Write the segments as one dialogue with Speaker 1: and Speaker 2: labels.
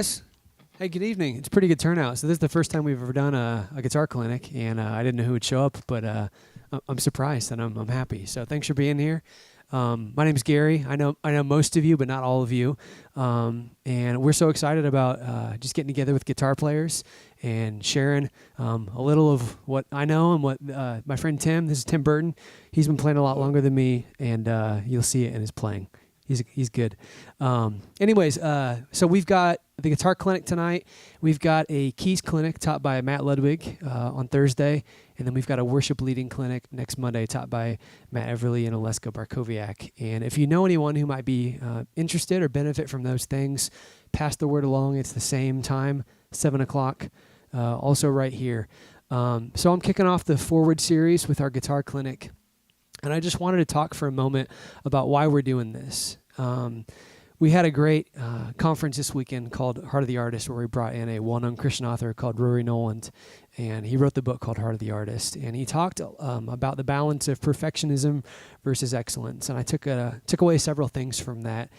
Speaker 1: guys. Hey, good evening. It's a pretty good turnout. So this is the first time we've ever done a guitar clinic, and I didn't know who would show up, but I'm surprised and I'm happy. So thanks for being here. My name's Gary. I know most of you, but not all of you. And we're so excited about just getting together with guitar players and sharing a little of what I know and what my friend Tim. This is Tim Burton. He's been playing a lot longer than me, and you'll see it in his playing. He's good. Anyways, so we've got the guitar clinic tonight. We've got a keys clinic taught by Matt Ludwig on Thursday. And then we've got a worship leading clinic next Monday taught by Matt Everly and Oleska Barkowiak. And if you know anyone who might be interested or benefit from those things, pass the word along. It's the same time, 7 o'clock, also right here. So I'm kicking off the Forward series with our guitar clinic. And I just wanted to talk for a moment about why we're doing this. We had a great conference this weekend called Heart of the Artist, where we brought in a well-known Christian author called Rory Noland, and he wrote the book called Heart of the Artist. And he talked about the balance of perfectionism versus excellence. And I took away several things from that.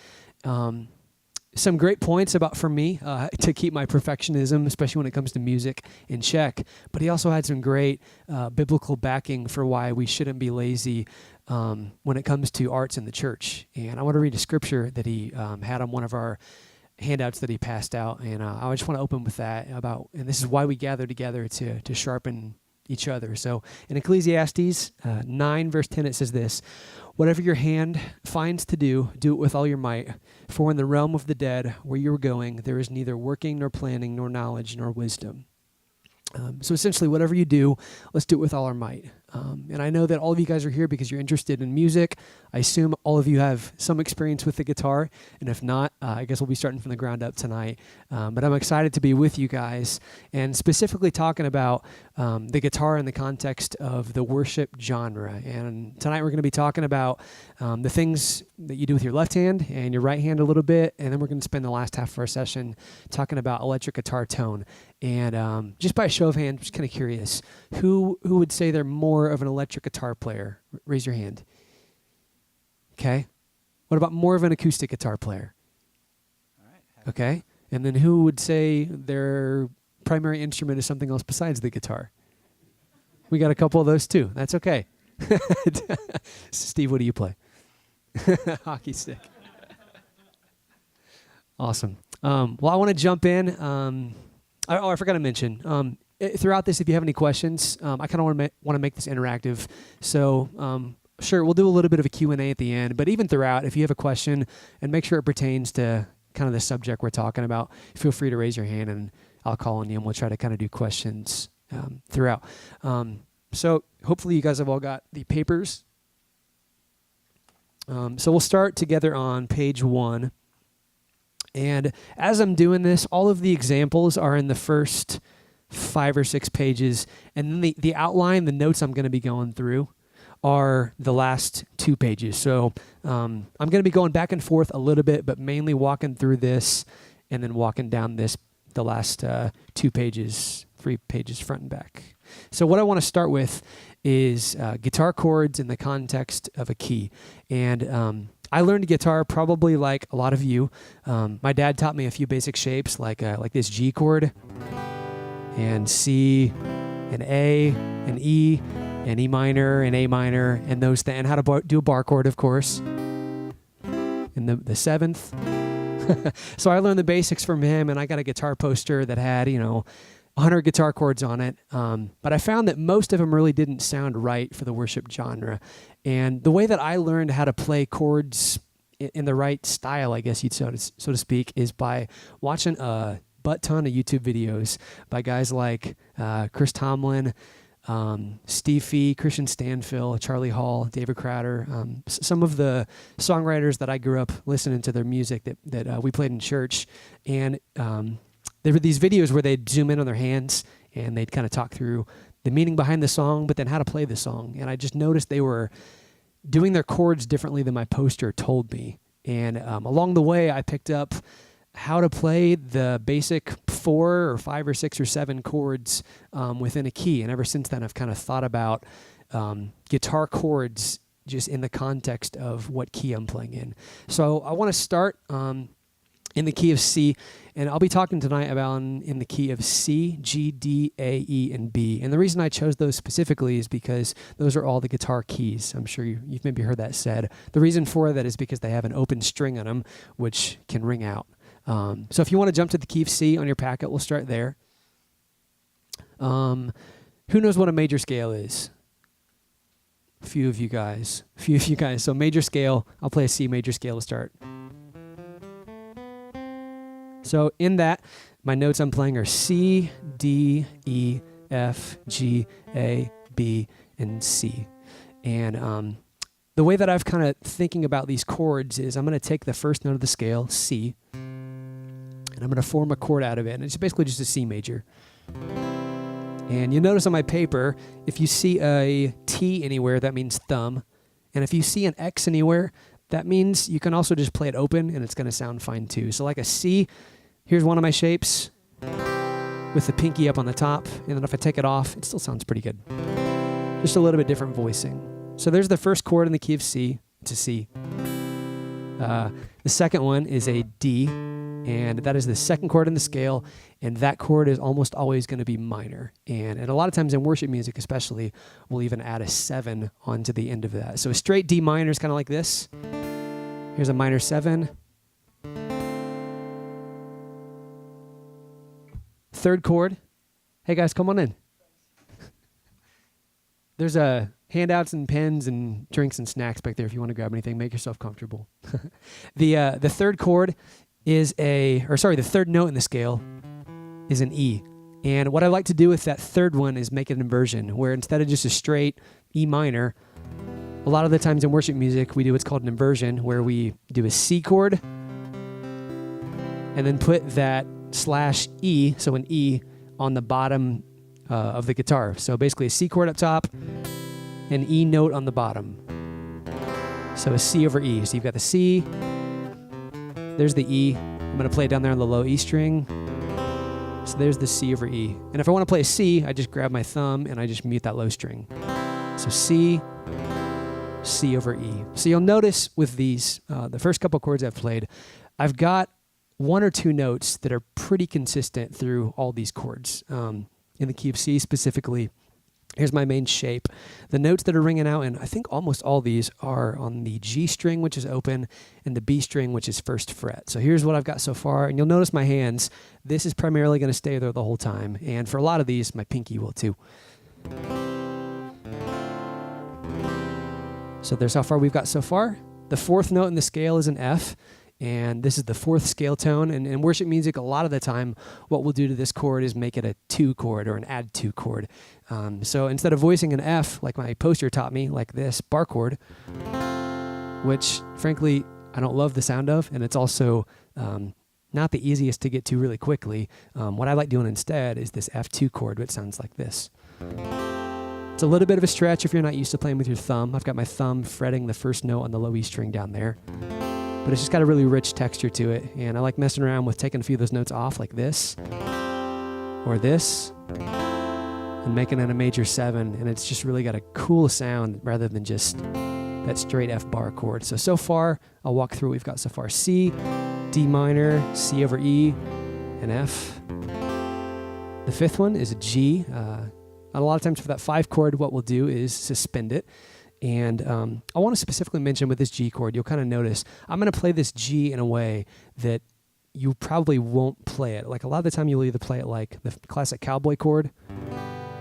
Speaker 1: Some great points for me to keep my perfectionism, especially when it comes to music, in check. But he also had some great biblical backing for why we shouldn't be lazy when it comes to arts in the church. And I want to read a scripture that he had on one of our handouts that he passed out. And I just want to open with that and this is why we gather together to sharpen each other. So in Ecclesiastes 9, verse 10, it says this: "Whatever your hand finds to do, do it with all your might. For in the realm of the dead, where you are going, there is neither working, nor planning, nor knowledge, nor wisdom." So essentially, whatever you do, let's do it with all our might. And I know that all of you guys are here because you're interested in music. I assume all of you have some experience with the guitar. And if not, I guess we'll be starting from the ground up tonight. But I'm excited to be with you guys and specifically talking about the guitar in the context of the worship genre. And tonight we're going to be talking about the things that you do with your left hand and your right hand a little bit. And then we're going to spend the last half of our session talking about electric guitar tone. And just by a show of hands, I'm just kind of curious, who would say they're more of an electric guitar player? Raise your hand. Okay. What about more of an acoustic guitar player?
Speaker 2: All right.
Speaker 1: Okay. And then who would say their primary instrument is something else besides the guitar? We got a couple of those too. That's okay. Steve, what do you play? Hockey stick. Awesome. Well, I want to jump in. I forgot to mention, throughout this, if you have any questions, I kind of want to make this interactive. So, sure, we'll do a little bit of a Q&A at the end, but even throughout, if you have a question, and make sure it pertains to kind of the subject we're talking about, feel free to raise your hand, and I'll call on you, and we'll try to kind of do questions throughout. So hopefully you guys have all got the papers. So we'll start together on page 1. And as I'm doing this, all of the examples are in the first 5 or 6 pages. And then the outline, the notes I'm going to be going through are the last 2 pages. So I'm going to be going back and forth a little bit, but mainly walking through this and then walking down the last 2 pages, 3 pages front and back. So what I want to start with is guitar chords in the context of a key. And I learned guitar probably like a lot of you. My dad taught me a few basic shapes like this G chord and C and A and E and E minor and A minor and those things, and how to do a bar chord, of course, and the 7th. So I learned the basics from him, and I got a guitar poster that had 100 guitar chords on it. But I found that most of them really didn't sound right for the worship genre. And the way that I learned how to play chords in the right style, I guess you'd so to speak, is by watching a butt ton of YouTube videos by guys like Chris Tomlin, Steve Fee, Christian Stanfill, Charlie Hall, David Crowder, some of the songwriters that I grew up listening to their music that we played in church. And there were these videos where they'd zoom in on their hands and they'd kind of talk through the meaning behind the song, but then how to play the song. And I just noticed they were doing their chords differently than my poster told me. And along the way, I picked up how to play the basic 4 or 5 or 6 or 7 chords within a key. And ever since then, I've kind of thought about guitar chords just in the context of what key I'm playing in. So I want to start in the key of C, and I'll be talking tonight about in the key of C, G, D, A, E, and B. And the reason I chose those specifically is because those are all the guitar keys. I'm sure you've maybe heard that said. The reason for that is because they have an open string on them, which can ring out. So if you want to jump to the key of C on your packet, we'll start there. Who knows what a major scale is? A few of you guys. So major scale, I'll play a C major scale to start. So in that, my notes I'm playing are C, D, E, F, G, A, B, and C. And the way that I've kind of thinking about these chords is I'm going to take the first note of the scale, C, and I'm going to form a chord out of it. And it's basically just a C major. And you'll notice on my paper, if you see a T anywhere, that means thumb. And if you see an X anywhere, that means you can also just play it open and it's going to sound fine too. So like a C, here's one of my shapes with the pinky up on the top. And then if I take it off, it still sounds pretty good. Just a little bit different voicing. So there's the first chord in the key of C. It's a C. The second one is a D. And that is the second chord in the scale. And that chord is almost always going to be minor. And a lot of times in worship music especially, we'll even add a 7 onto the end of that. So a straight D minor is kind of like this. Here's a minor 7. Third chord. Hey guys, come on in. There's handouts and pens and drinks and snacks back there if you want to grab anything. Make yourself comfortable. The third chord is the third note in the scale is an E. And what I like to do with that third one is make it an inversion, where instead of just a straight E minor, a lot of the times in worship music, we do what's called an inversion, where we do a C chord and then put that /E, so an E, on the bottom of the guitar. So basically a C chord up top, an E note on the bottom. So a C over E. So you've got the C, there's the E. I'm going to play it down there on the low E string. So there's the C over E. And if I want to play a C, I just grab my thumb and I just mute that low string. So C, C over E. So you'll notice with these, the first couple chords I've played, I've got one or two notes that are pretty consistent through all these chords. In the key of C specifically, here's my main shape. The notes that are ringing out, and I think almost all these are on the G string, which is open, and the B string, which is first fret. So here's what I've got so far, and you'll notice my hands. This is primarily going to stay there the whole time, and for a lot of these, my pinky will too. So there's how far we've got so far. The fourth note in the scale is an F, and this is the fourth scale tone. And in worship music, a lot of the time, what we'll do to this chord is make it a 2 chord or an add 2 chord. So instead of voicing an F, like my poster taught me, like this bar chord, which frankly, I don't love the sound of, and it's also not the easiest to get to really quickly. What I like doing instead is this F2 chord, which sounds like this. It's a little bit of a stretch if you're not used to playing with your thumb. I've got my thumb fretting the first note on the low E string down there. But it's just got a really rich texture to it. And I like messing around with taking a few of those notes off like this or this and making it a major 7. And it's just really got a cool sound rather than just that straight F bar chord. So far, I'll walk through what we've got so far. C, D minor, C over E, and F. The fifth one is a G. A lot of times for that 5 chord, what we'll do is suspend it. And I want to specifically mention with this G chord, you'll kind of notice, I'm going to play this G in a way that you probably won't play it. Like a lot of the time you'll either play it like the classic cowboy chord,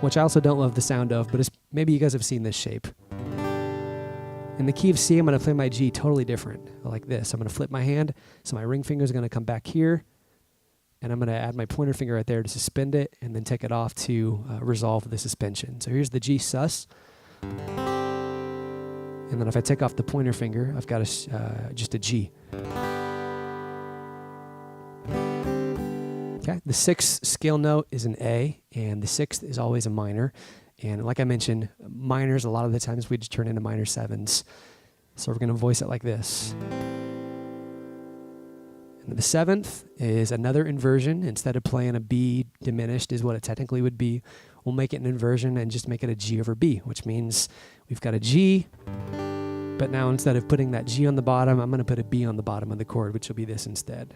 Speaker 1: which I also don't love the sound of, but maybe you guys have seen this shape. In the key of C, I'm going to play my G totally different, like this. I'm going to flip my hand, so my ring finger is going to come back here, and I'm going to add my pointer finger right there to suspend it, and then take it off to resolve the suspension. So here's the G sus. And then if I take off the pointer finger, I've got just a G. Okay, the 6th scale note is an A, and the 6th is always a minor. And like I mentioned, minors, a lot of the times we just turn into minor 7s. So we're going to voice it like this. And the 7th is another inversion. Instead of playing a B diminished is what it technically would be, we'll make it an inversion and just make it a G over B, which means we've got a G, but now instead of putting that G on the bottom, I'm going to put a B on the bottom of the chord, which will be this instead.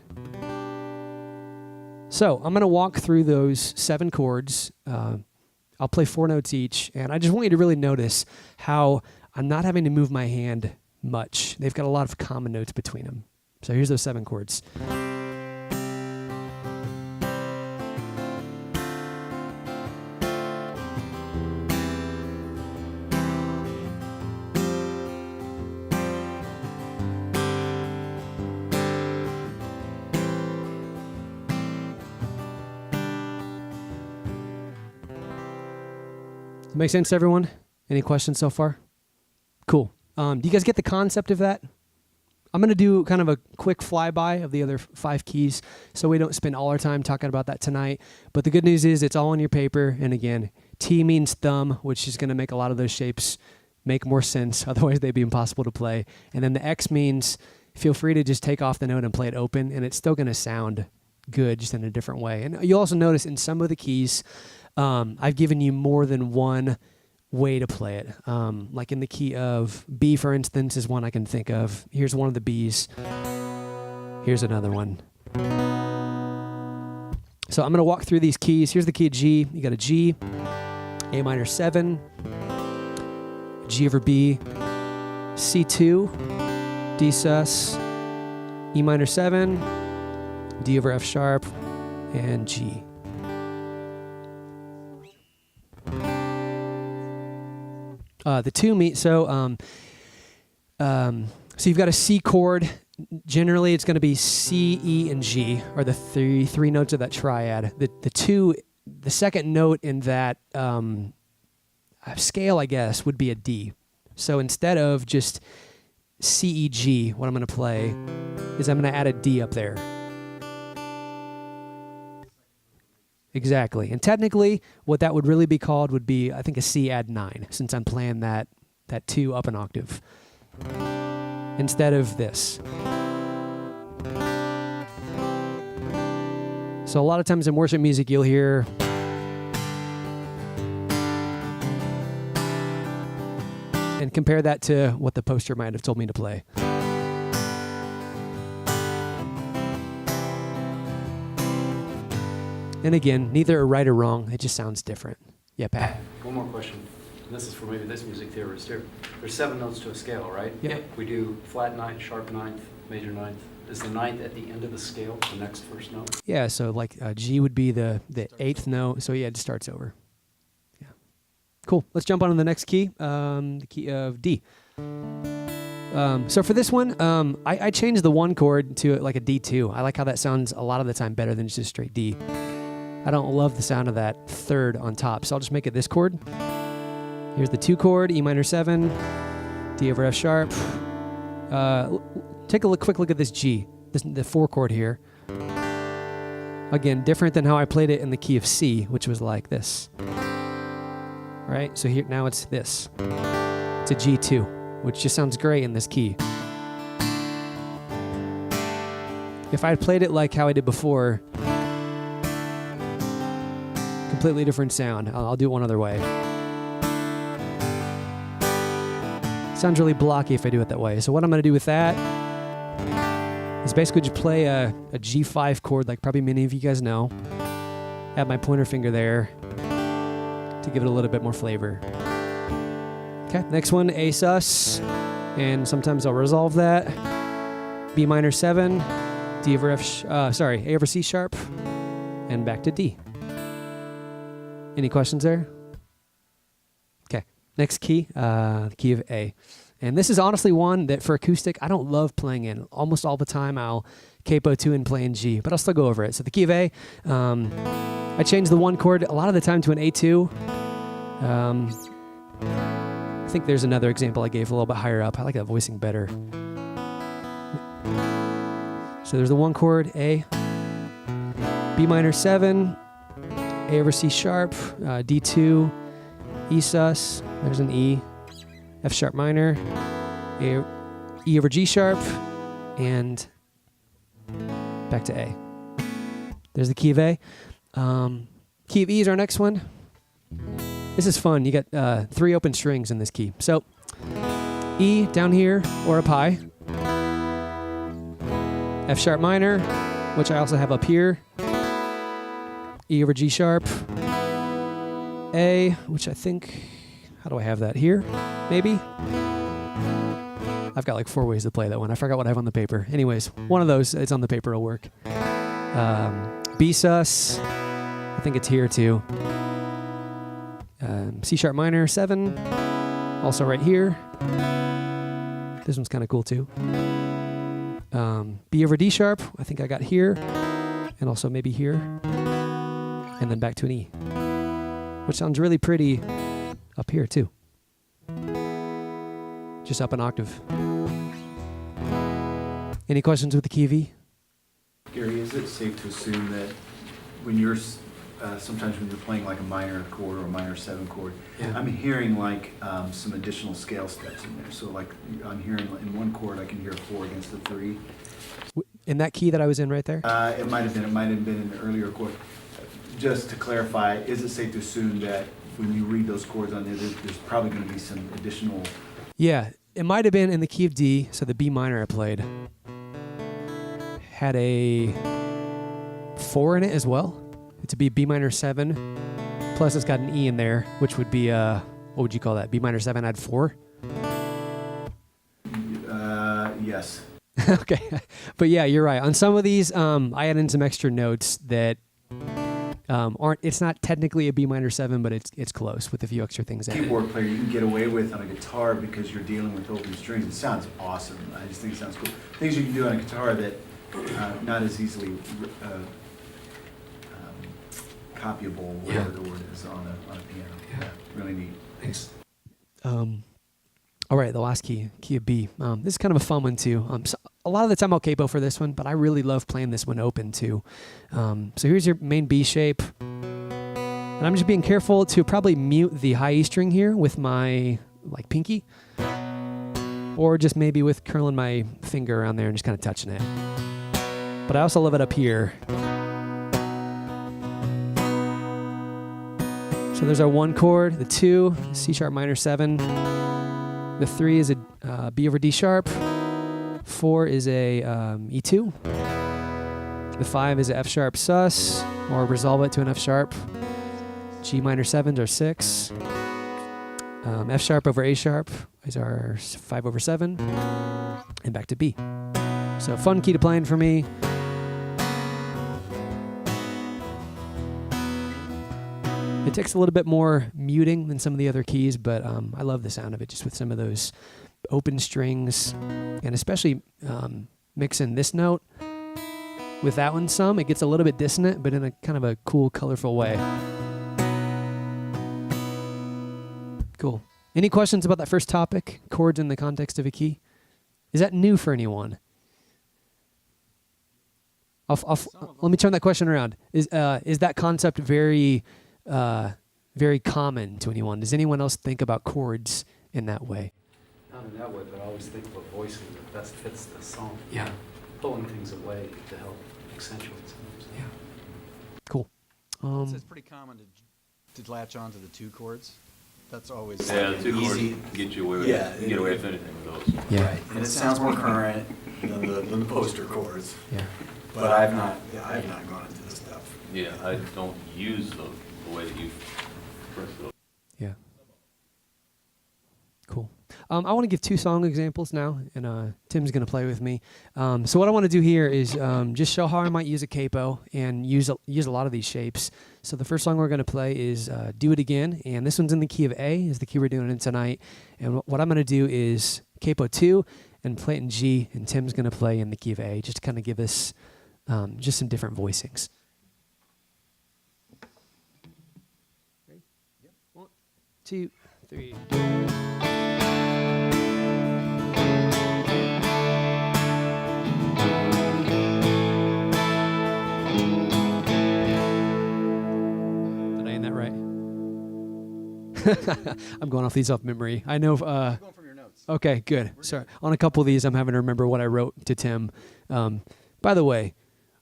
Speaker 1: So I'm going to walk through those 7 chords. I'll play 4 notes each, and I just want you to really notice how I'm not having to move my hand much. They've got a lot of common notes between them. So here's those 7 chords. Make sense to everyone? Any questions so far? Cool. Do you guys get the concept of that? I'm going to do kind of a quick flyby of the other 5 keys so we don't spend all our time talking about that tonight. But the good news is it's all on your paper. And again, T means thumb, which is going to make a lot of those shapes make more sense. Otherwise, they'd be impossible to play. And then the X means feel free to just take off the note and play it open, and it's still going to sound good, just in a different way. And you'll also notice in some of the keys, I've given you more than one way to play it. Like in the key of B, for instance, is one I can think of. Here's one of the Bs. Here's another one. So I'm going to walk through these keys. Here's the key of G. You got a G, A minor 7, G over B, C2, D sus, E minor 7, D over F sharp, and G. The 2 meet, so you've got a C chord. Generally, it's going to be C, E, and G are the three notes of that triad. The second note in that scale, I guess, would be a D. So instead of just C, E, G, what I'm going to play is I'm going to add a D up there. Exactly. And technically, what that would really be called would be, I think, a C add 9, since I'm playing that 2 up an octave instead of this. So a lot of times in worship music, you'll hear and compare that to what the poster might have told me to play. And again, neither are right or wrong. It just sounds different. Yeah, Pat.
Speaker 2: One more question. And this is for maybe this music theorist here. There's 7 notes to a scale, right?
Speaker 1: Yep.
Speaker 2: We do flat 9th, sharp 9th, major 9th. Is the 9th at the end of the scale, the next first note?
Speaker 1: Yeah, so like G would be the 8th note. So yeah, it just starts over. Yeah. Cool. Let's jump on to the next key, the key of D. So for this one, I changed the 1 chord to like a D2. I like how that sounds a lot of the time better than just straight D. I don't love the sound of that 3rd on top, so I'll just make it this chord. Here's the 2 chord, E minor 7, D over F sharp. Take a quick look at this G, the 4 chord here. Again, different than how I played it in the key of C, which was like this. Right? So here now it's this. It's a G2, which just sounds great in this key. If I had played it like how I did before, completely different sound. I'll do it one other way. Sounds really blocky if I do it that way. So what I'm going to do with that is basically just play a G5 chord, like probably many of you guys know. Add my pointer finger there to give it a little bit more flavor. Okay, next one, A sus, and sometimes I'll resolve that. B minor 7, D over A over C sharp, and back to D. Any questions there? Okay, next key, the key of A. And this is honestly one that for acoustic, I don't love playing in. Almost all the time I'll capo 2 and play in G, but I'll still go over it. So the key of A, I changed the 1 chord a lot of the time to an A2. I think there's another example I gave a little bit higher up. I like that voicing better. So there's the 1 chord, A, B minor 7, A over C sharp, D2, E sus, there's an E, F sharp minor, E over G sharp, and back to A. There's the key of A. Key of E is our next one. This is fun. You got 3 open strings in this key. So E down here, or up high, F sharp minor, which I also have up here, E over G sharp, A, which I think, how do I have that here? Maybe? I've got like 4 ways to play that one. I forgot what I have on the paper. Anyways, one of those, it's on the paper, will work. B sus, I think it's here too. C sharp minor 7, also right here. This one's kind of cool too. B over D sharp, I think I got here, and also maybe here, and then back to an E, which sounds really pretty up here too. Just up an octave. Any questions with the key of E?
Speaker 3: Gary, is it safe to assume that when you're sometimes when you're playing like a minor chord or a minor 7 chord,
Speaker 1: Yeah.
Speaker 3: I'm hearing like some additional scale steps in there. So like I'm hearing in one chord I can hear a 4 against the 3.
Speaker 1: In that key that I was in right there?
Speaker 3: It might have been in the earlier chord. Just to clarify, is it safe to assume that when you read those chords on there, there's probably going to be some additional?
Speaker 1: Yeah, it might have been in the key of D, so the B minor I played had a 4 in it as well. It's a B minor 7, plus it's got an E in there, which would be, what would you call that? B minor 7 add 4?
Speaker 3: Yes.
Speaker 1: Okay, but yeah, you're right. On some of these, I add in some extra notes that aren't. It's not technically a B minor 7, but it's close with a few extra things in it.
Speaker 3: Keyboard player you can get away with on a guitar because you're dealing with open strings. It sounds awesome. I just think it sounds cool. Things you can do on a guitar that not as easily copyable, whatever the word is, on a piano. Yeah, really neat.
Speaker 1: Thanks. All right, the last key of B. This is kind of a fun one too. So a lot of the time I'll capo for this one, but I really love playing this one open too. So here's your main B shape. And I'm just being careful to probably mute the high E string here with my like pinky, or just maybe with curling my finger around there and just kind of touching it. But I also love it up here. So there's our 1 chord, the 2, C sharp minor 7. The 3 is a B over D sharp. 4 is a E2. The 5 is a F sharp sus, or resolve it to an F sharp. G minor 7s are 6. F sharp over A sharp is our 5 over 7. And back to B. So fun key to play in for me. It takes a little bit more muting than some of the other keys, but I love the sound of it just with some of those open strings, and especially mixing this note with that one some. It gets a little bit dissonant, but in a kind of a cool, colorful way. Cool. Any questions about that first topic, chords in the context of a key? Is that new for anyone? Let me turn that question around. Is that concept very common to anyone? Does anyone else think about chords in that way?
Speaker 2: Not in that way, but I always think about voicing that best fits the song.
Speaker 1: Yeah.
Speaker 2: Pulling things away to help accentuate something.
Speaker 1: Yeah. Cool.
Speaker 4: So it's pretty common to latch on to the 2 chords. That's always
Speaker 5: Yeah, the 2 chords
Speaker 4: easy.
Speaker 5: get you away with
Speaker 4: Yeah,
Speaker 5: it. You get away with anything with those.
Speaker 1: Yeah.
Speaker 4: Right. And it sounds more current than the poster chords.
Speaker 1: Yeah.
Speaker 4: But I've not gone into this stuff.
Speaker 5: Yeah, I don't use the way that you press those.
Speaker 1: Yeah. Cool. I want to give 2 song examples now, and Tim's going to play with me. So what I want to do here is just show how I might use a capo and use a lot of these shapes. So the first song we're going to play is Do It Again, and this one's in the key of A, is the key we're doing it in tonight. And what I'm going to do is capo 2 and play it in G, and Tim's going to play in the key of A, just to kind of give us just some different voicings. Ready? Yep. 1, 2, 3. I'm going off these off memory. I know.
Speaker 4: Going from your notes.
Speaker 1: Okay, good. Sorry. On a couple of these, I'm having to remember what I wrote to Tim. By the way,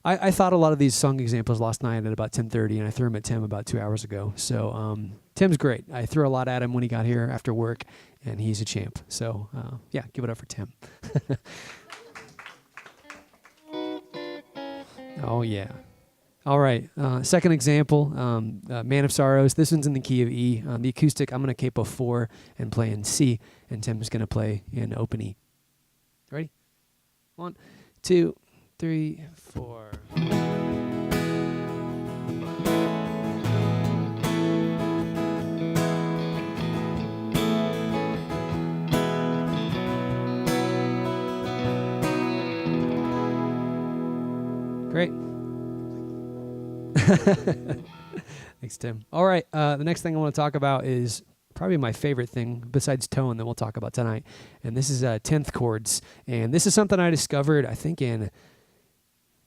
Speaker 1: I thought a lot of these song examples last night at about 10:30, and I threw them at Tim about 2 hours ago. So Tim's great. I threw a lot at him when he got here after work, and he's a champ. So yeah, give it up for Tim. Oh yeah. All right. Second example, Man of Sorrows. This one's in the key of E. The acoustic, I'm going to capo 4 and play in C, and Tim's going to play in open E. Ready? 1, 2, 3, 4. Great. Thanks, Tim. All right. The next thing I want to talk about is probably my favorite thing besides tone that we'll talk about tonight. And this is 10th chords. And this is something I discovered, I think, in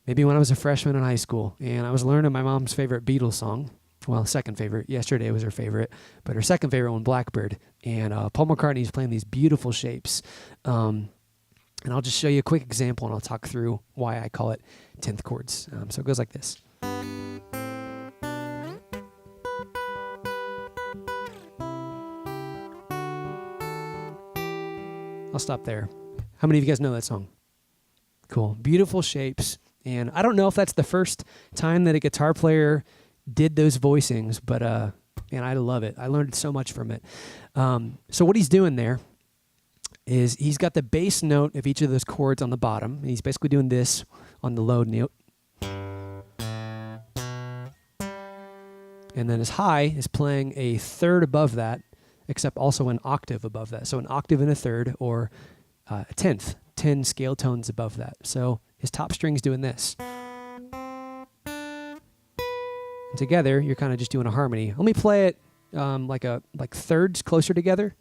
Speaker 1: maybe when I was a freshman in high school. And I was learning my mom's favorite Beatles song. Well, second favorite. Yesterday was her favorite. But her second favorite one, Blackbird. And Paul McCartney's playing these beautiful shapes. And I'll just show you a quick example, and I'll talk through why I call it 10th chords. So it goes like this. I'll stop there. How many of you guys know that song? Cool. Beautiful shapes. And I don't know if that's the first time that a guitar player did those voicings, but and I love it. I learned so much from it. So what he's doing there is he's got the bass note of each of those chords on the bottom, and he's basically doing this on the low note. And then his high is playing a third above that, except also an octave above that. So an octave and a third, or a tenth, 10 scale tones above that. So his top string's doing this. And together, you're kind of just doing a harmony. Let me play it like thirds closer together.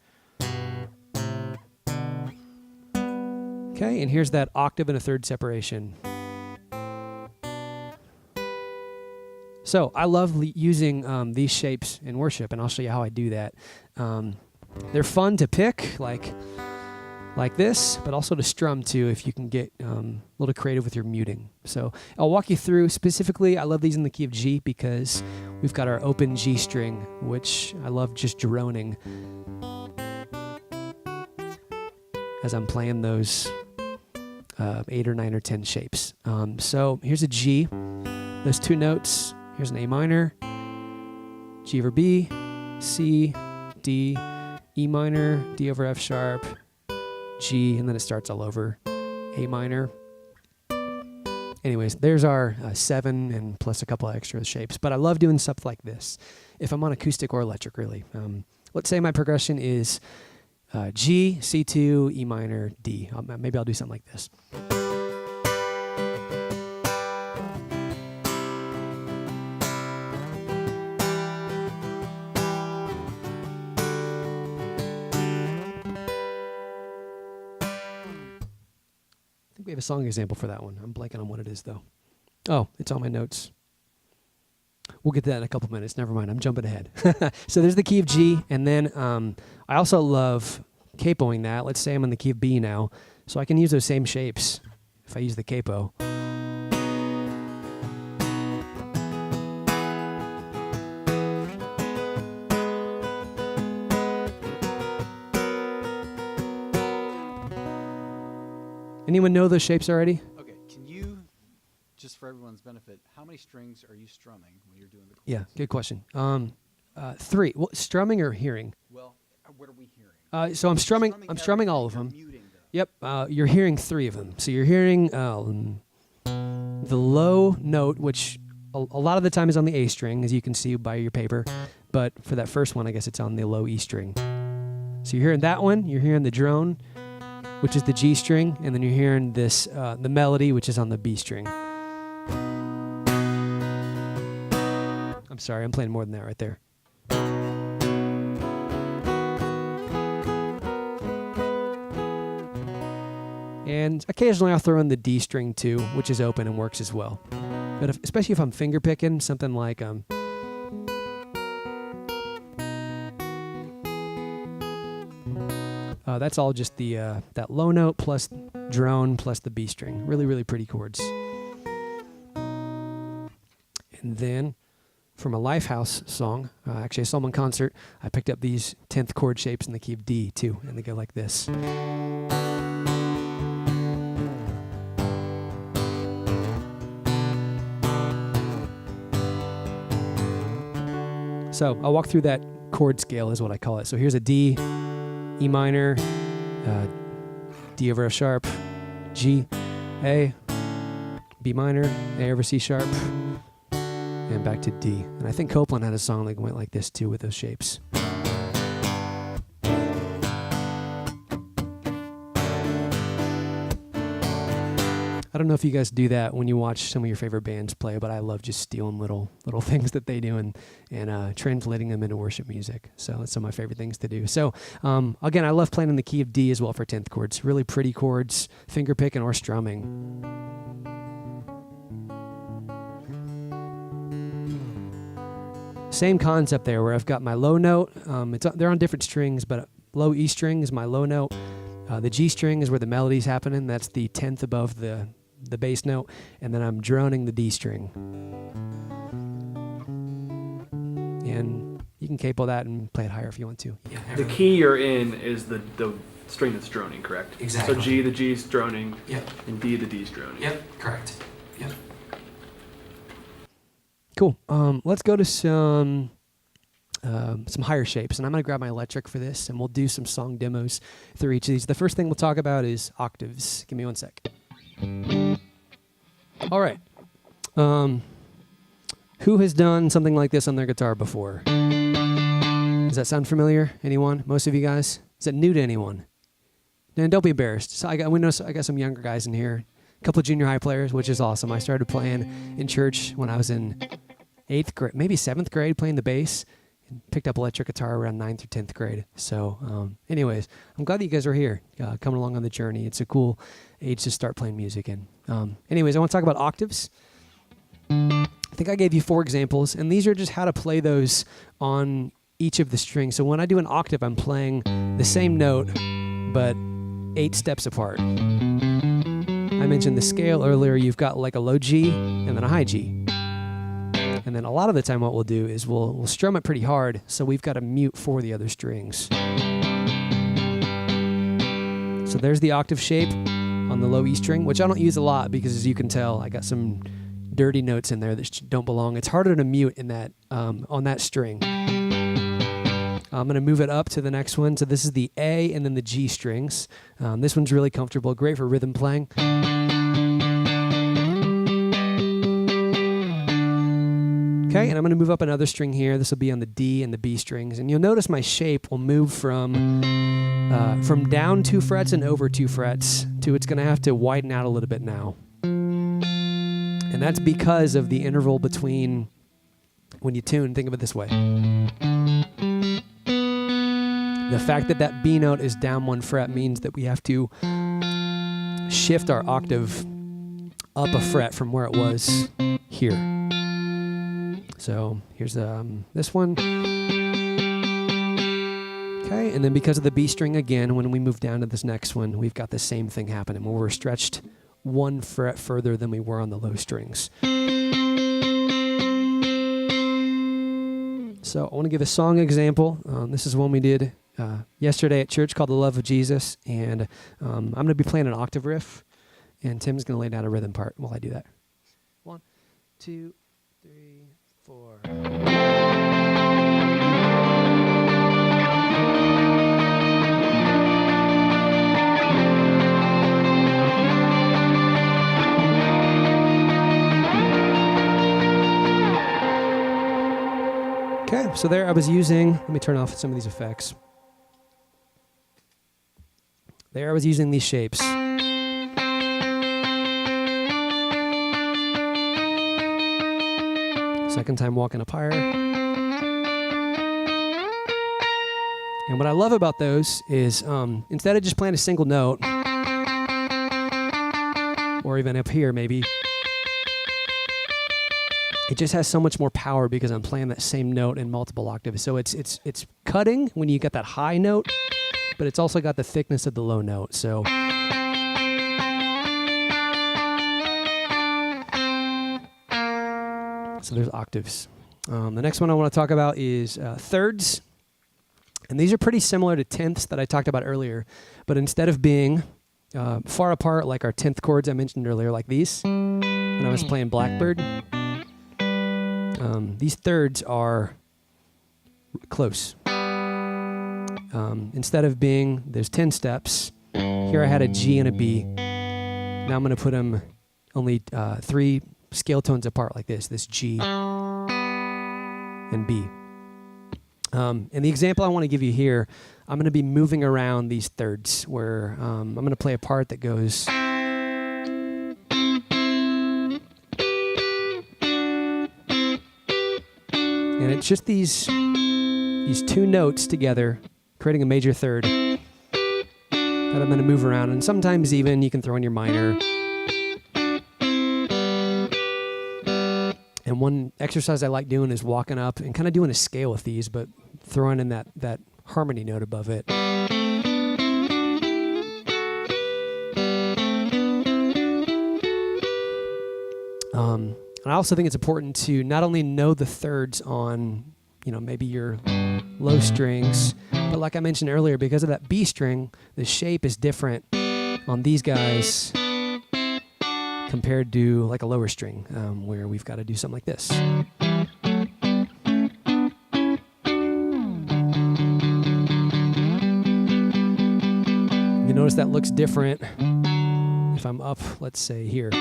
Speaker 1: Okay, and here's that octave and a third separation. So I love using these shapes in worship, and I'll show you how I do that. They're fun to pick, like this, but also to strum too if you can get a little creative with your muting. So I'll walk you through specifically. I love these in the key of G because we've got our open G string, which I love just droning as I'm playing those 8 or 9 or 10 shapes. So here's a G, those two notes. Here's an A minor, G over B, C, D, E minor, D over F sharp, G, and then it starts all over, A minor. Anyways, there's our 7 and plus a couple of extra shapes. But I love doing stuff like this if I'm on acoustic or electric, really. Let's say my progression is G, C2, E minor, D. Maybe I'll do something like this. I think we have a song example for that one. I'm blanking on what it is, though. Oh, it's on my notes. We'll get to that in a couple minutes. Never mind. I'm jumping ahead. So there's the key of G, and then I also love capoing that. Let's say I'm in the key of B now, so I can use those same shapes if I use the capo. Anyone know those shapes already?
Speaker 4: Okay, can you, just for everyone's benefit, how many strings are you strumming when you're doing the chords?
Speaker 1: Yeah, good question. 3. Well, strumming or hearing?
Speaker 4: Well, what are we hearing?
Speaker 1: So I'm strumming all of them.
Speaker 4: Muting them.
Speaker 1: Yep, you're hearing 3 of them. So you're hearing the low note, which a lot of the time is on the A string, as you can see by your paper. But for that first one, I guess it's on the low E string. So you're hearing that one. You're hearing the drone, which is the G string, and then you're hearing this, the melody, which is on the B string. I'm sorry, I'm playing more than that right there. And occasionally I'll throw in the D string too, which is open and works as well. But especially if I'm finger picking, something like that's all just the that low note plus drone plus the B string. Really, really pretty chords. And then from a Lifehouse song, actually I saw them in concert, I picked up these 10th chord shapes in the key of D too, and they go like this. So I'll walk through that chord scale is what I call it. So here's a D, E minor, D over F sharp, G, A, B minor, A over C sharp, and back to D. And I think Copeland had a song that went like this too with those shapes. I don't know if you guys do that when you watch some of your favorite bands play, but I love just stealing little things that they do and translating them into worship music. So that's some of my favorite things to do. So again, I love playing in the key of D as well for 10th chords. Really pretty chords, finger picking or strumming. Same concept there where I've got my low note. They're on different strings, but low E string is my low note. The G string is where the melody's happening. That's the 10th above the bass note. And then I'm droning the D string. And you can capo that and play it higher if you want to.
Speaker 6: Yeah, the key you're in is the string that's droning, correct?
Speaker 1: Exactly.
Speaker 6: So G, the G's droning.
Speaker 1: Yep.
Speaker 6: And D, the D's droning.
Speaker 1: Yep, correct. Yep. Cool. Let's go to some higher shapes, and I'm going to grab my electric for this, and we'll do some song demos through each of these. The first thing we'll talk about is octaves. Give me one sec. All right. Who has done something like this on their guitar before? Does that sound familiar? Anyone? Most of you guys? Is it new to anyone? And don't be embarrassed. So I got some younger guys in here. A couple of junior high players, which is awesome. I started playing in church when I was in 8th grade, maybe 7th grade, playing the bass. And picked up electric guitar around 9th or 10th grade. So anyways, I'm glad that you guys are here, coming along on the journey. It's a cool age to start playing music in. Anyways, I want to talk about octaves. I think I gave you 4 examples, and these are just how to play those on each of the strings. So when I do an octave, I'm playing the same note, but 8 steps apart. I mentioned the scale earlier. You've got like a low G and then a high G. And then a lot of the time what we'll do is we'll strum it pretty hard, so we've got to mute for the other strings. So there's the octave shape on the low E string, which I don't use a lot because, as you can tell, I got some dirty notes in there that don't belong. It's harder to mute in that on that string. I'm going to move it up to the next one. So this is the A and then the G strings. This one's really comfortable, great for rhythm playing. Okay, and I'm going to move up another string here. This will be on the D and the B strings. And you'll notice my shape will move from down 2 frets and over 2 frets to it's going to have to widen out a little bit now. And that's because of the interval between when you tune. Think of it this way. The fact that that B note is down 1 fret means that we have to shift our octave up a fret from where it was here. So here's this one. Okay, and then because of the B string again, when we move down to this next one, we've got the same thing happening where we're stretched 1 fret further than we were on the low strings. So I want to give a song example. This is one we did yesterday at church called The Love of Jesus, and I'm going to be playing an octave riff, and Tim's going to lay down a rhythm part while I do that. 1, 2, 3, 4. Okay, so there I was using, let me turn off some of these effects. There I was using these shapes. Second time walking up higher. And what I love about those is instead of just playing a single note, or even up here maybe, it just has so much more power because I'm playing that same note in multiple octaves. So it's cutting when you get that high note, but it's also got the thickness of the low note. So there's octaves. The next one I want to talk about is thirds. And these are pretty similar to tenths that I talked about earlier. But instead of being far apart like our 10th chords I mentioned earlier, like these, when I was playing Blackbird, these thirds are close. Instead of being, there's 10 steps, here I had a G and a B. Now I'm going to put them only 3 scale tones apart like this G and B. And the example I want to give you here, I'm going to be moving around these thirds where I'm going to play a part that goes... And it's just these 2 notes together, creating a major third that I'm going to move around. And sometimes even you can throw in your minor. And one exercise I like doing is walking up and kind of doing a scale with these, but throwing in that harmony note above it. And I also think it's important to not only know the thirds on, maybe your low strings, but like I mentioned earlier, because of that B string, the shape is different on these guys compared to like a lower string, where we've got to do something like this. You notice that looks different if I'm up, let's say here.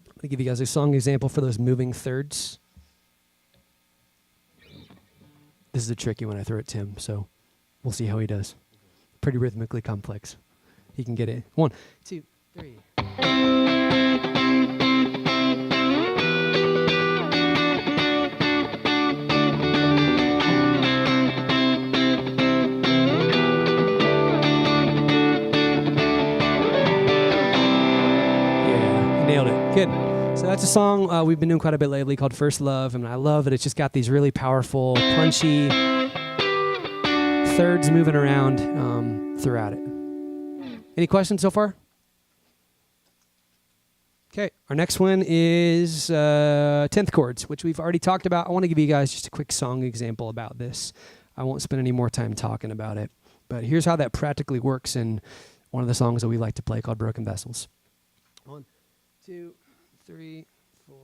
Speaker 1: I'm going to give you guys a song example for those moving thirds. This is a tricky one. I threw it to him, so we'll see how he does. Pretty rhythmically complex. He can get it. 1, 2, 3. Yeah, nailed it. Good. So that's a song we've been doing quite a bit lately called First Love, and I love that it's just got these really powerful, punchy thirds moving around throughout it. Any questions so far? Okay, our next one is 10th chords, which we've already talked about. I want to give you guys just a quick song example about this. I won't spend any more time talking about it, but here's how that practically works in one of the songs that we like to play called Broken Vessels. 1, 2, 3, 4.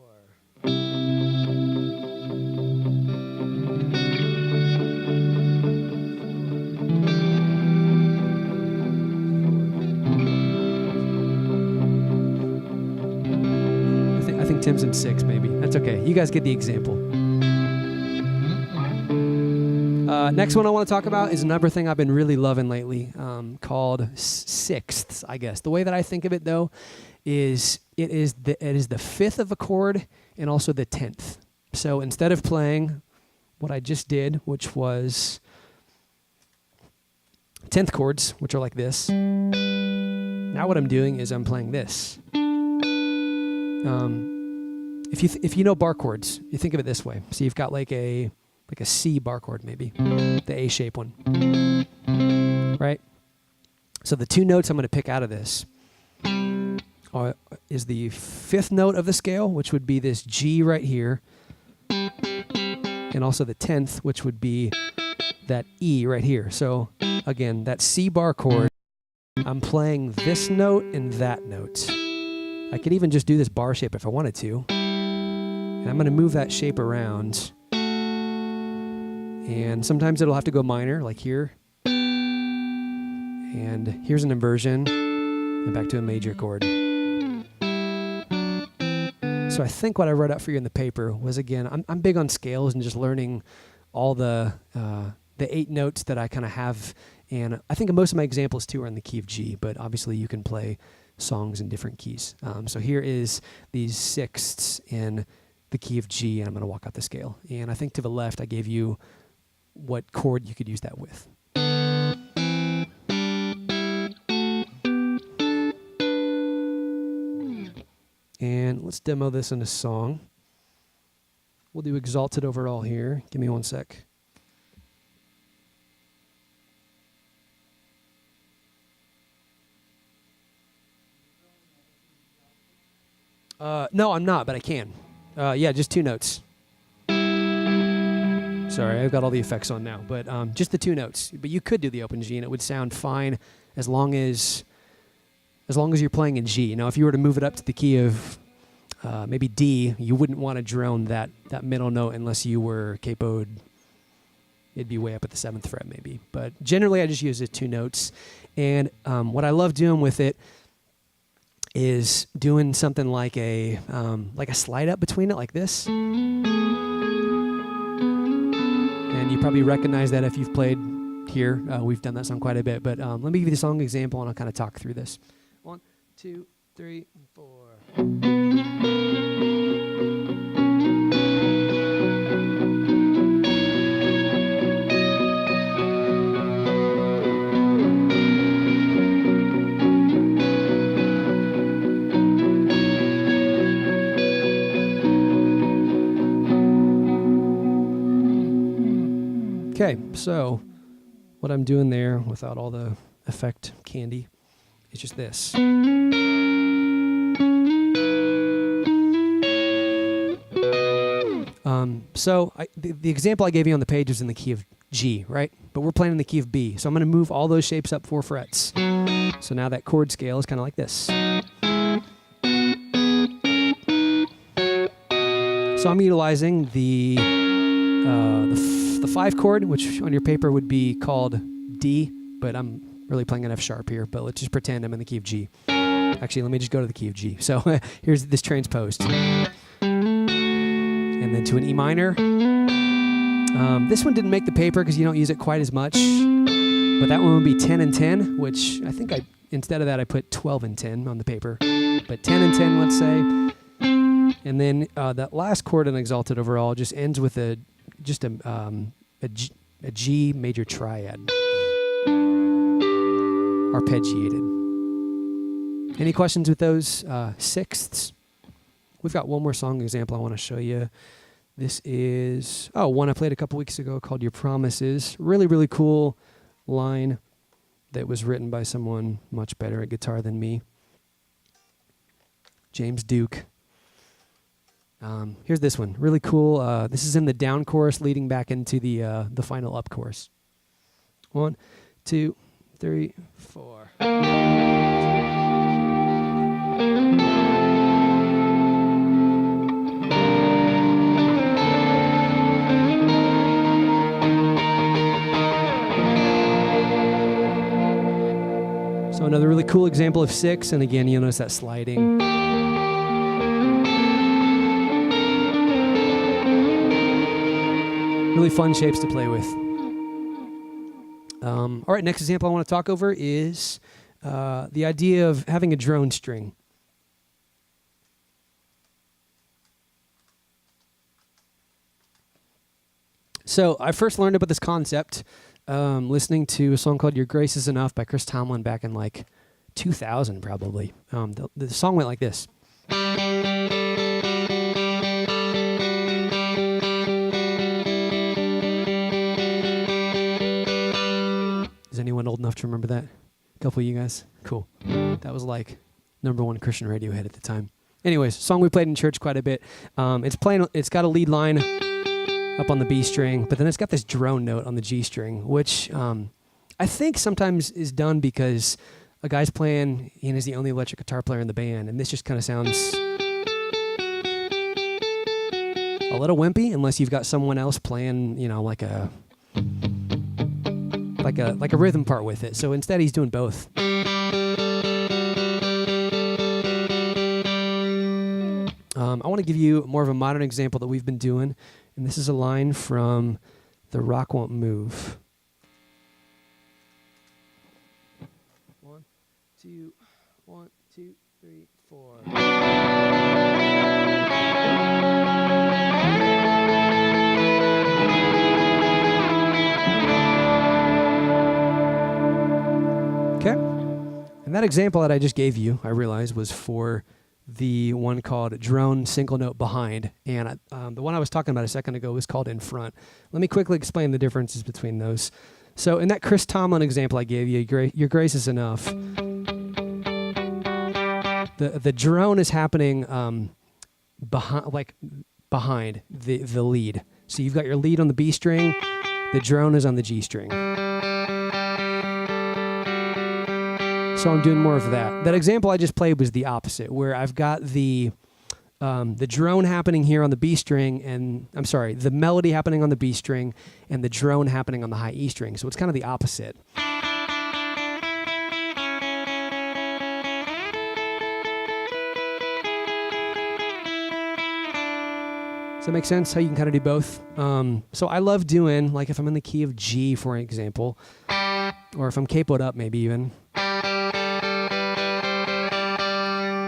Speaker 1: I think Tim's in 6, maybe. That's okay. You guys get the example. Next one I want to talk about is another thing I've been really loving lately, called sixths, I guess. The way that I think of it, though, is it is the 5th of a chord and also the 10th. So instead of playing what I just did, which was 10th chords, which are like this, now what I'm doing is I'm playing this. If you know bar chords, you think of it this way. So you've got like a C bar chord, maybe the A shape one, right? So the 2 notes I'm going to pick out of this is the 5th note of the scale, which would be this G right here, and also the 10th, which would be that E right here. So again, that C bar chord, I'm playing this note and that note. I could even just do this bar shape if I wanted to. And I'm going to move that shape around. And sometimes it'll have to go minor, like here. And here's an inversion, and back to a major chord. So I think what I wrote out for you in the paper was, again, I'm big on scales and just learning all the 8 notes that I kind of have. And I think most of my examples, too, are in the key of G, but obviously you can play songs in different keys. So here is these sixths in the key of G, and I'm going to walk out the scale. And I think to the left, I gave you what chord you could use that with. And let's demo this in a song. We'll do Exalted Overall here. Give me 1 sec. No, I'm not, but I can. Yeah, just 2 notes. Sorry, I've got all the effects on now, but just the 2 notes. But you could do the open G, and it would sound fine as long as you're playing in G. Now, if you were to move it up to the key of maybe D, you wouldn't want to drone that middle note unless you were capoed. It'd be way up at the 7th fret maybe. But generally I just use it 2 notes. And what I love doing with it is doing something like a slide up between it like this. And you probably recognize that if you've played here. We've done that song quite a bit. But let me give you the song example and I'll kind of talk through this. 1, 2, 3, 4. Okay, so what I'm doing there without all the effect candy is just this. The example I gave you on the page is in the key of G, right? But we're playing in the key of B. So I'm going to move all those shapes up 4 frets. So now that chord scale is kind of like this. So I'm utilizing the 5 chord, which on your paper would be called D, but I'm really playing an F sharp here, but let's just pretend I'm in the key of G. Actually, let me just go to the key of G. So here's this transposed. And then to an E minor. This one didn't make the paper because you don't use it quite as much, but that one would be 10 and 10, which I think instead of that I put 12 and 10 on the paper, but 10 and 10, let's say. And then that last chord in Exalted Overall just ends with a G major triad, arpeggiated. Any questions with those sixths? We've got one more song example I want to show you. This is one I played a couple weeks ago called Your Promises. Really, really cool line that was written by someone much better at guitar than me, James Duke. Here's this one, really cool. This is in the down chorus leading back into the final up chorus. 1, 2, 3, 4. So another really cool example of 6, and again, you'll notice that sliding. Really fun shapes to play with. All right, next example I want to talk over is the idea of having a drone string. So I first learned about this concept listening to a song called Your Grace Is Enough by Chris Tomlin back in like 2000 probably. The song went like this. Is anyone old enough to remember that? A couple of you guys? Cool. That was like #1 Christian radio hit at the time. Anyways, song we played in church quite a bit. It's got a lead line up on the B string, but then it's got this drone note on the G string, which I think sometimes is done because a guy's playing and is the only electric guitar player in the band, and this just kind of sounds a little wimpy unless you've got someone else playing, like a rhythm part with it. So instead he's doing both. I want to give you more of a modern example that we've been doing, and this is a line from The Rock Won't Move. 1, 2, 1, 2, 3, 4. Okay, and that example that I just gave you, I realized, was for the one called Drone Single Note Behind, and the one I was talking about a second ago was called In Front. Let me quickly explain the differences between those. So in that Chris Tomlin example I gave you, Your Grace Is Enough, the drone is happening behind the lead. So you've got your lead on the B string, the drone is on the G string. So I'm doing more of that. That example I just played was the opposite, where I've got the the drone happening here on the B string, and I'm sorry, the melody happening on the B string, and the drone happening on the high E string. So it's kind of the opposite. Does that make sense? How you can kind of do both? So I love doing, like if I'm in the key of G, for example, or if I'm capoed up maybe even,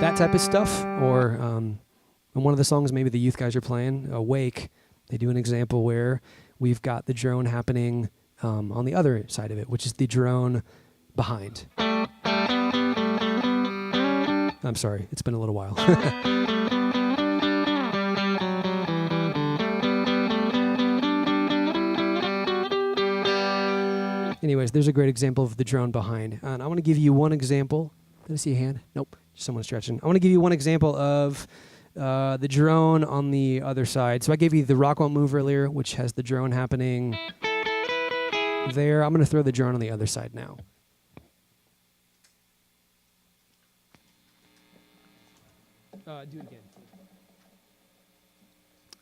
Speaker 1: that type of stuff. Or in one of the songs maybe the youth guys are playing, Awake, they do an example where we've got the drone happening on the other side of it, which is the drone behind. I'm sorry, it's been a little while. Anyways, there's a great example of the drone behind. And I want to give you one example. Did I see a hand? Nope, just someone stretching. I want to give you one example of the drone on the other side. So I gave you the Rock Won't Move earlier, which has the drone happening there. I'm going to throw the drone on the other side now. Do it again.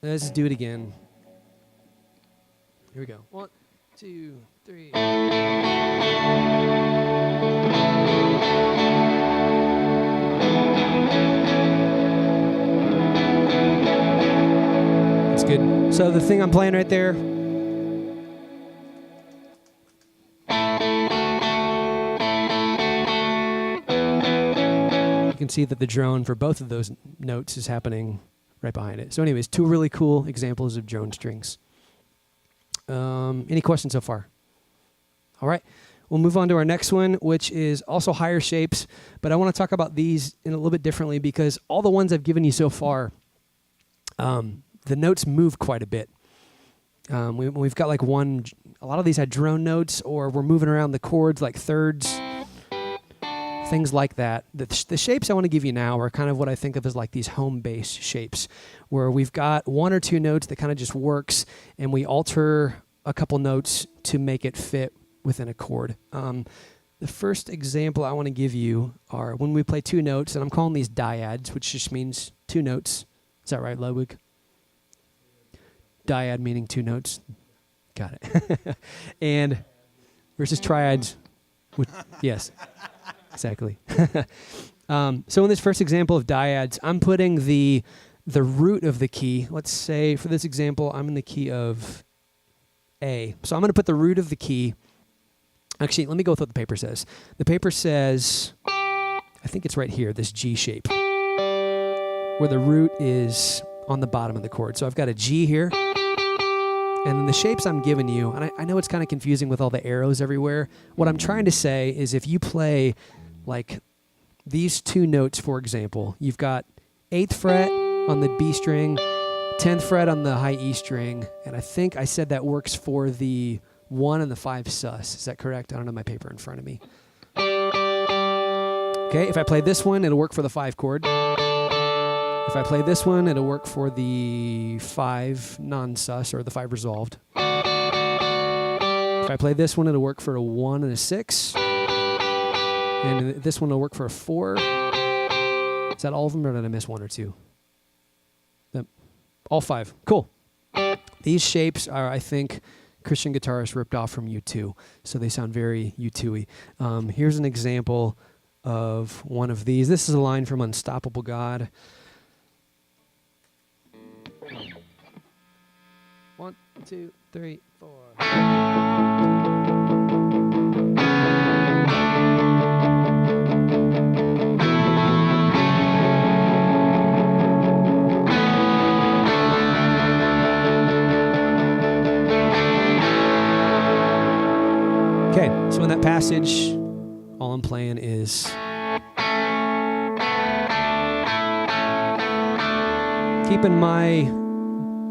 Speaker 1: Let's do it again. Here we go. 1, 2, 3. That's good. So the thing I'm playing right there, you can see that the drone for both of those notes is happening right behind it. So anyways, two really cool examples of drone strings. Any questions so far? All right, we'll move on to our next one, which is also higher shapes, but I want to talk about these in a little bit differently because all the ones I've given you so far, the notes move quite a bit. We've got like a lot of these had drone notes, or we're moving around the chords like thirds, things like that. The shapes I want to give you now are kind of what I think of as like these home base shapes, where we've got one or two notes that kind of just works, and we alter a couple notes to make it fit within a chord. The first example I want to give you are when we play two notes, and I'm calling these dyads, which just means two notes. Is that right, Ludwig? Dyad meaning two notes. Got it. And versus triads. Yes, exactly. So in this first example of dyads, I'm putting the root of the key. Let's say for this example, I'm in the key of A. So I'm going to put the root of the key. Actually, let me go with what the paper says. The paper says, I think it's right here, this G shape, where the root is on the bottom of the chord. So I've got a G here. And then the shapes I'm giving you, and I know it's kind of confusing with all the arrows everywhere. What I'm trying to say is if you play like these two notes, for example, you've got 8th fret on the B string, 10th fret on the high E string, and I think I said that works for the 1 and the 5 sus. Is that correct? I don't have my paper in front of me. Okay, if I play this one, it'll work for the 5 chord. If I play this one, it'll work for the 5 non-sus, or the 5 resolved. If I play this one, it'll work for a 1 and a 6. And this one will work for a 4. Is that all of them, or did I miss 1 or 2? All 5. Cool. These shapes are, I think, Christian guitarists ripped off from U2, so they sound very U2-y. Here's an example of one of these. This is a line from Unstoppable God. 1, 2, 3, 4. Okay, so in that passage, all I'm playing is keeping my,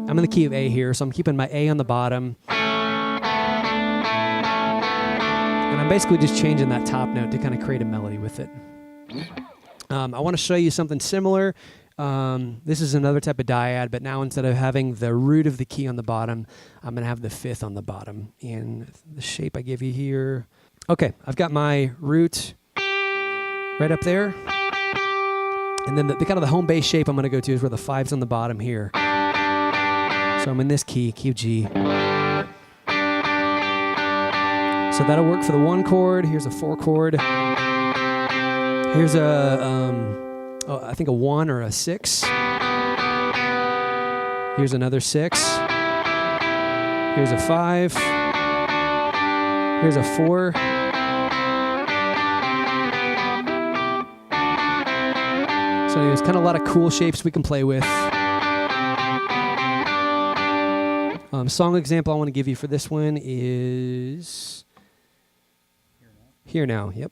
Speaker 1: I'm in the key of A here, so I'm keeping my A on the bottom. And I'm basically just changing that top note to kind of create a melody with it. I want to show you something similar. This is another type of dyad, but now instead of having the root of the key on the bottom, I'm going to have the 5th on the bottom. And the shape I give you here. Okay, I've got my root right up there. And then the kind of the home base shape I'm going to go to is where the 5's on the bottom here. So I'm in this key G. So that'll work for the 1 chord. Here's a 4 chord. Here's I think a 1 or a 6. Here's another 6. Here's a 5. Here's a 4. So there's kind of a lot of cool shapes we can play with. Song example I want to give you for this one is Here Now. Yep.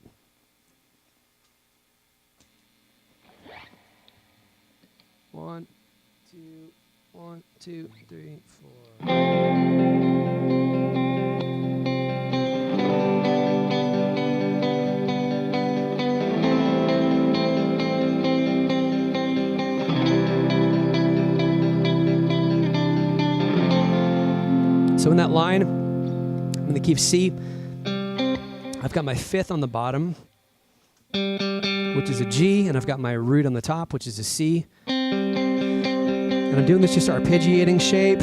Speaker 1: One, two, 3, 4. So in that line, I'm going to keep C. I've got my 5th on the bottom, which is a G, and I've got my root on the top, which is a C. And I'm doing this just arpeggiating shape.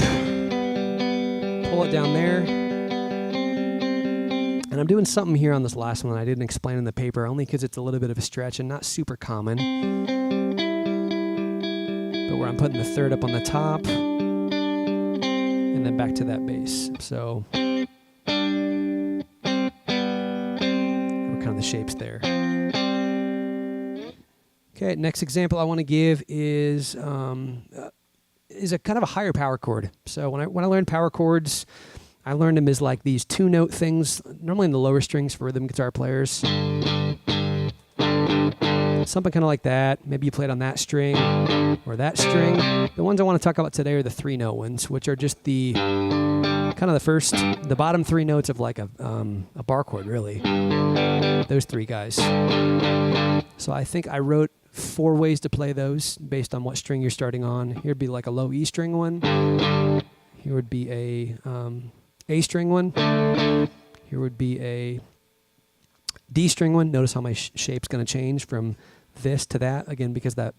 Speaker 1: Pull it down there. And I'm doing something here on this last one I didn't explain in the paper, only because it's a little bit of a stretch and not super common. But where I'm putting the 3rd up on the top, and then back to that bass. So what kind of the shapes there. Okay, next example I want to give is a kind of a higher power chord. So when I learned power chords, I learned them as like these 2-note things, normally in the lower strings for rhythm guitar players. Something kind of like that. Maybe you play it on that string or that string. The ones I want to talk about today are the 3-note ones, which are just the kind of the bottom 3 notes of like a bar chord, really. Those 3 guys. So I think I wrote 4 ways to play those based on what string you're starting on. Here'd be like a low E string one. Here would be a string one. Here would be a D string one. Notice how my shape's going to change from this to that, again, because that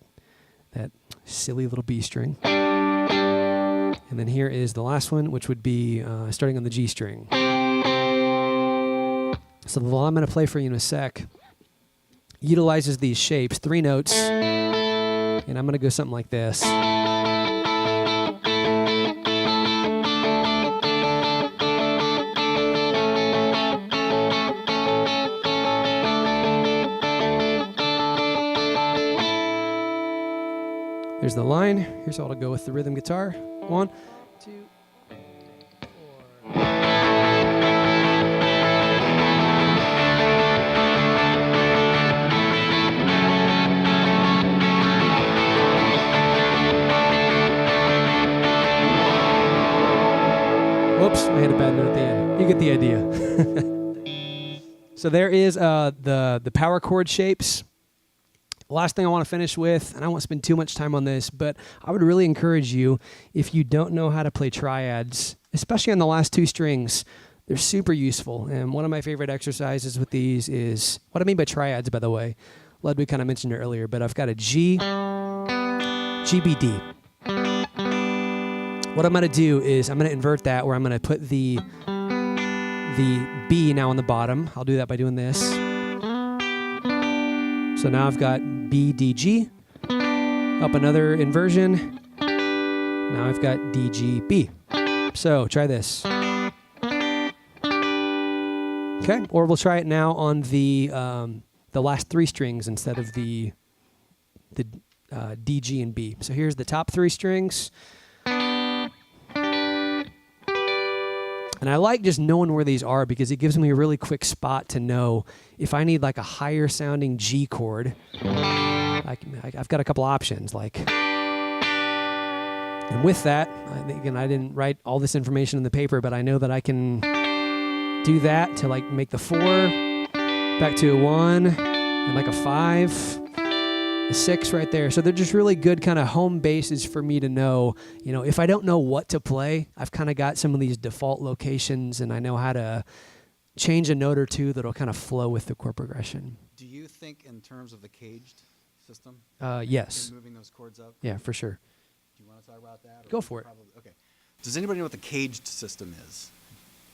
Speaker 1: silly little B string. And then here is the last one, which would be starting on the G string. So the one I'm going to play for you in a sec utilizes these shapes, 3 notes, and I'm going to go something like this. There's the line. Here's how it'll go with the rhythm guitar. 1, 2, 4. Whoops, I hit a bad note at the end. You get the idea. So there is the power chord shapes. Last thing I want to finish with, and I won't spend too much time on this, but I would really encourage you, if you don't know how to play triads, especially on the last 2 strings, they're super useful. And one of my favorite exercises with these is, what I mean by triads, by the way, Ludwig kind of mentioned it earlier, but I've got a G, G, B, D. What I'm going to do is I'm going to invert that, where I'm going to put the B now on the bottom. I'll do that by doing this. So now I've got B, D, G, up another inversion. Now I've got D, G, B. So try this. Okay, or we'll try it now on the last 3 strings instead of the D, G, and B. So here's the top 3 strings. And I like just knowing where these are because it gives me a really quick spot to know if I need like a higher sounding G chord. I've got a couple options, and with that, again, I didn't write all this information in the paper, but I know that I can do that to like make the 4 back to a 1 and like a 5. A 6 right there. So they're just really good kind of home bases for me to know, if I don't know what to play, I've kind of got some of these default locations and I know how to change a note or two that'll kind of flow with the chord progression.
Speaker 4: Do you think in terms of the caged system?
Speaker 1: Yes.
Speaker 4: In moving those chords up?
Speaker 1: Yeah, for sure.
Speaker 4: Do you want to talk about that? or
Speaker 1: Go for it.
Speaker 4: probably- Okay. Does anybody know what the caged system is?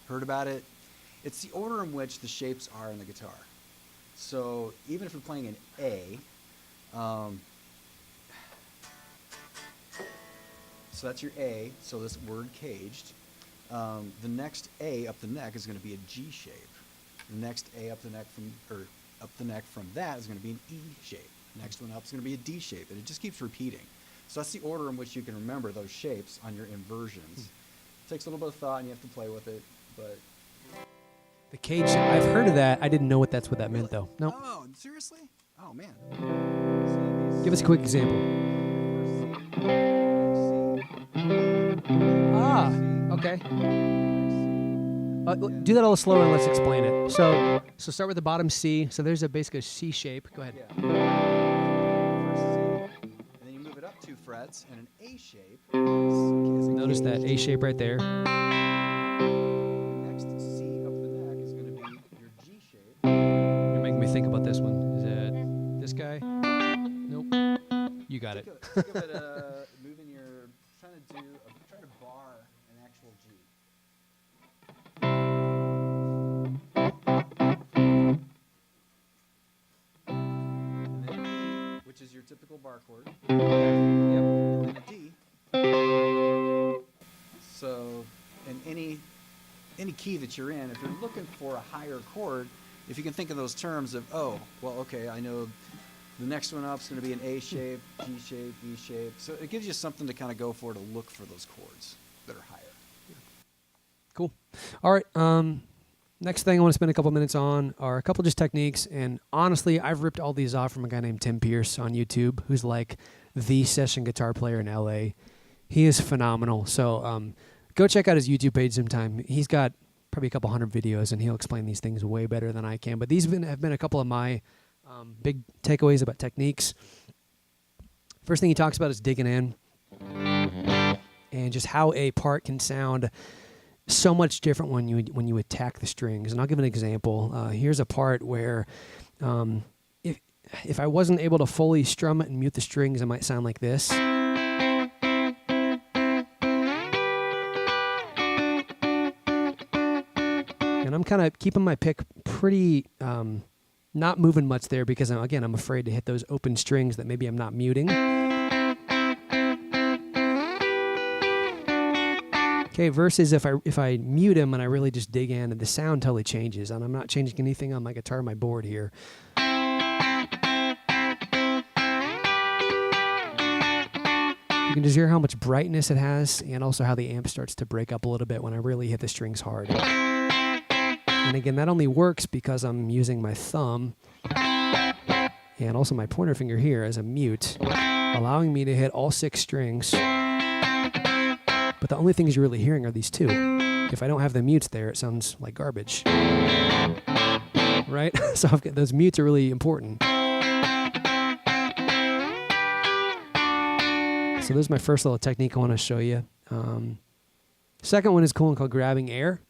Speaker 4: Heard about it? It's the order in which the shapes are in the guitar. So even if you're playing an A, so that's your A, so this word caged. The next A up the neck is going to be a G shape. The next A up the neck from that is going to be an E shape. The next one up is going to be a D shape, and it just keeps repeating. So that's the order in which you can remember those shapes on your inversions. It takes a little bit of thought, and you have to play with it, but...
Speaker 1: The cage, I've heard of that. I didn't know what that meant, though. No.
Speaker 4: Oh, seriously? Oh, man.
Speaker 1: Give us a quick example. Ah, okay. Do that a little slower and let's explain it. So start with the bottom C. So there's basically a C shape. Go ahead.
Speaker 4: Yeah. First C, and then you move it up 2 frets, and an A shape.
Speaker 1: Notice that A shape right there.
Speaker 4: Next C up the neck is going to be your G shape.
Speaker 1: You're making me think about this one. Is it this guy? Nope. You got it.
Speaker 4: Think of it moving your, trying to bar an actual G. And then an E, which is your typical bar chord. Yep. And then a D. So, in any key that you're in, if you're looking for a higher chord, if you can think of those terms of, oh, well, okay, I know the next one up is going to be an A shape, G shape, E shape. So it gives you something to kind of go for to look for those chords that are higher.
Speaker 1: Cool. All right. Next thing I want to spend a couple minutes on are a couple just techniques. And honestly, I've ripped all these off from a guy named Tim Pierce on YouTube, who's like the session guitar player in LA. He is phenomenal. So go check out his YouTube page sometime. He's got probably a couple hundred videos, and he'll explain these things way better than I can. But these have been a couple of my big takeaways about techniques. First thing he talks about is digging in and just how a part can sound so much different when you attack the strings. And I'll give an example. Here's a part where if I wasn't able to fully strum it and mute the strings, it might sound like this. And I'm kind of keeping my pick pretty not moving much there because, I'm afraid to hit those open strings that maybe I'm not muting. Okay, versus if I mute them and I really just dig in, and the sound totally changes, and I'm not changing anything on my guitar or my board here. You can just hear how much brightness it has, and also how the amp starts to break up a little bit when I really hit the strings hard. And again, that only works because I'm using my thumb and also my pointer finger here as a mute, allowing me to hit all 6 strings. But the only things you're really hearing are these 2. If I don't have the mutes there, it sounds like garbage. Right? So those mutes are really important. So this is my first little technique I want to show you. Second one is cool and called grabbing air.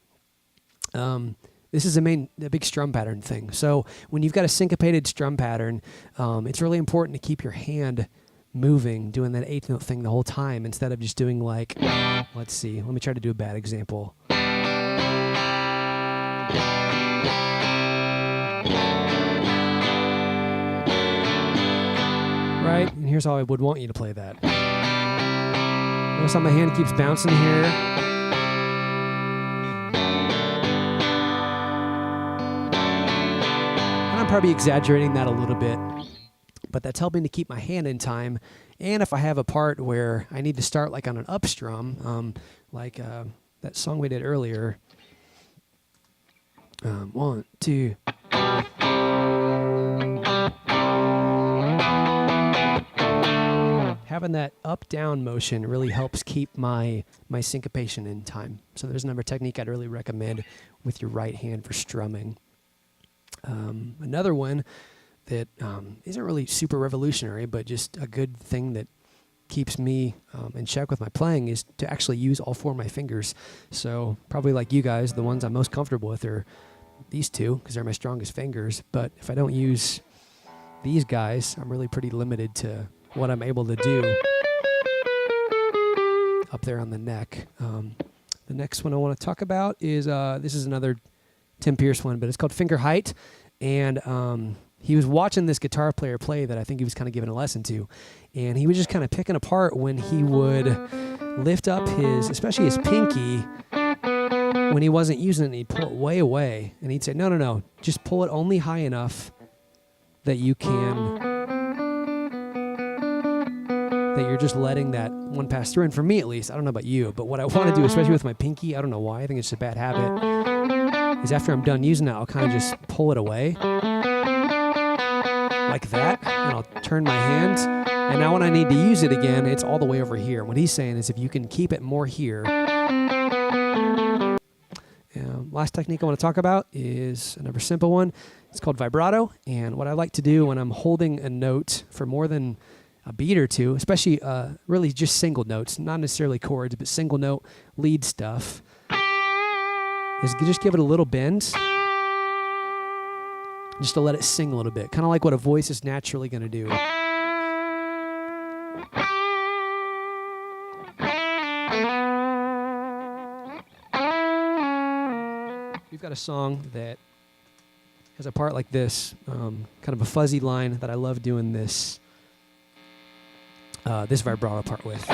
Speaker 1: This is a big strum pattern thing. So when you've got a syncopated strum pattern, it's really important to keep your hand moving, doing that 8th note thing the whole time instead of just doing like, let's see, let me try to do a bad example. Right? And here's how I would want you to play that. Notice how my hand keeps bouncing here. And I'm probably exaggerating that a little bit, but that's helping to keep my hand in time. And if I have a part where I need to start like on an up strum, like that song we did earlier. 1, 2. Having that up-down motion really helps keep my syncopation in time. So there's another technique I'd really recommend with your right hand for strumming. Another one that isn't really super revolutionary, but just a good thing that keeps me in check with my playing is to actually use all 4 of my fingers. So probably like you guys, the ones I'm most comfortable with are these 2 because they're my strongest fingers. But if I don't use these guys, I'm really pretty limited to what I'm able to do up there on the neck. The next one I want to talk about is, this is another Tim Pierce one, but it's called Finger Height. And he was watching this guitar player play that I think he was kind of giving a lesson to. And he was just kind of picking apart when he would lift up especially his pinky, when he wasn't using it, and he'd pull it way away. And he'd say, no, just pull it only high enough that you can, that you're just letting that one pass through. And for me, at least, I don't know about you, but what I want to do, especially with my pinky, I don't know why, I think it's just a bad habit, is after I'm done using it, I'll kind of just pull it away like that, and I'll turn my hand. And now when I need to use it again, it's all the way over here. What he's saying is if you can keep it more here. Last technique I want to talk about is another simple one. It's called vibrato. And what I like to do when I'm holding a note for more than a beat or two, especially really just single notes, not necessarily chords, but single note lead stuff, is just give it a little bend, just to let it sing a little bit, kind of like what a voice is naturally going to do. We've got a song that has a part like this, kind of a fuzzy line that I love doing this this vibrato part with.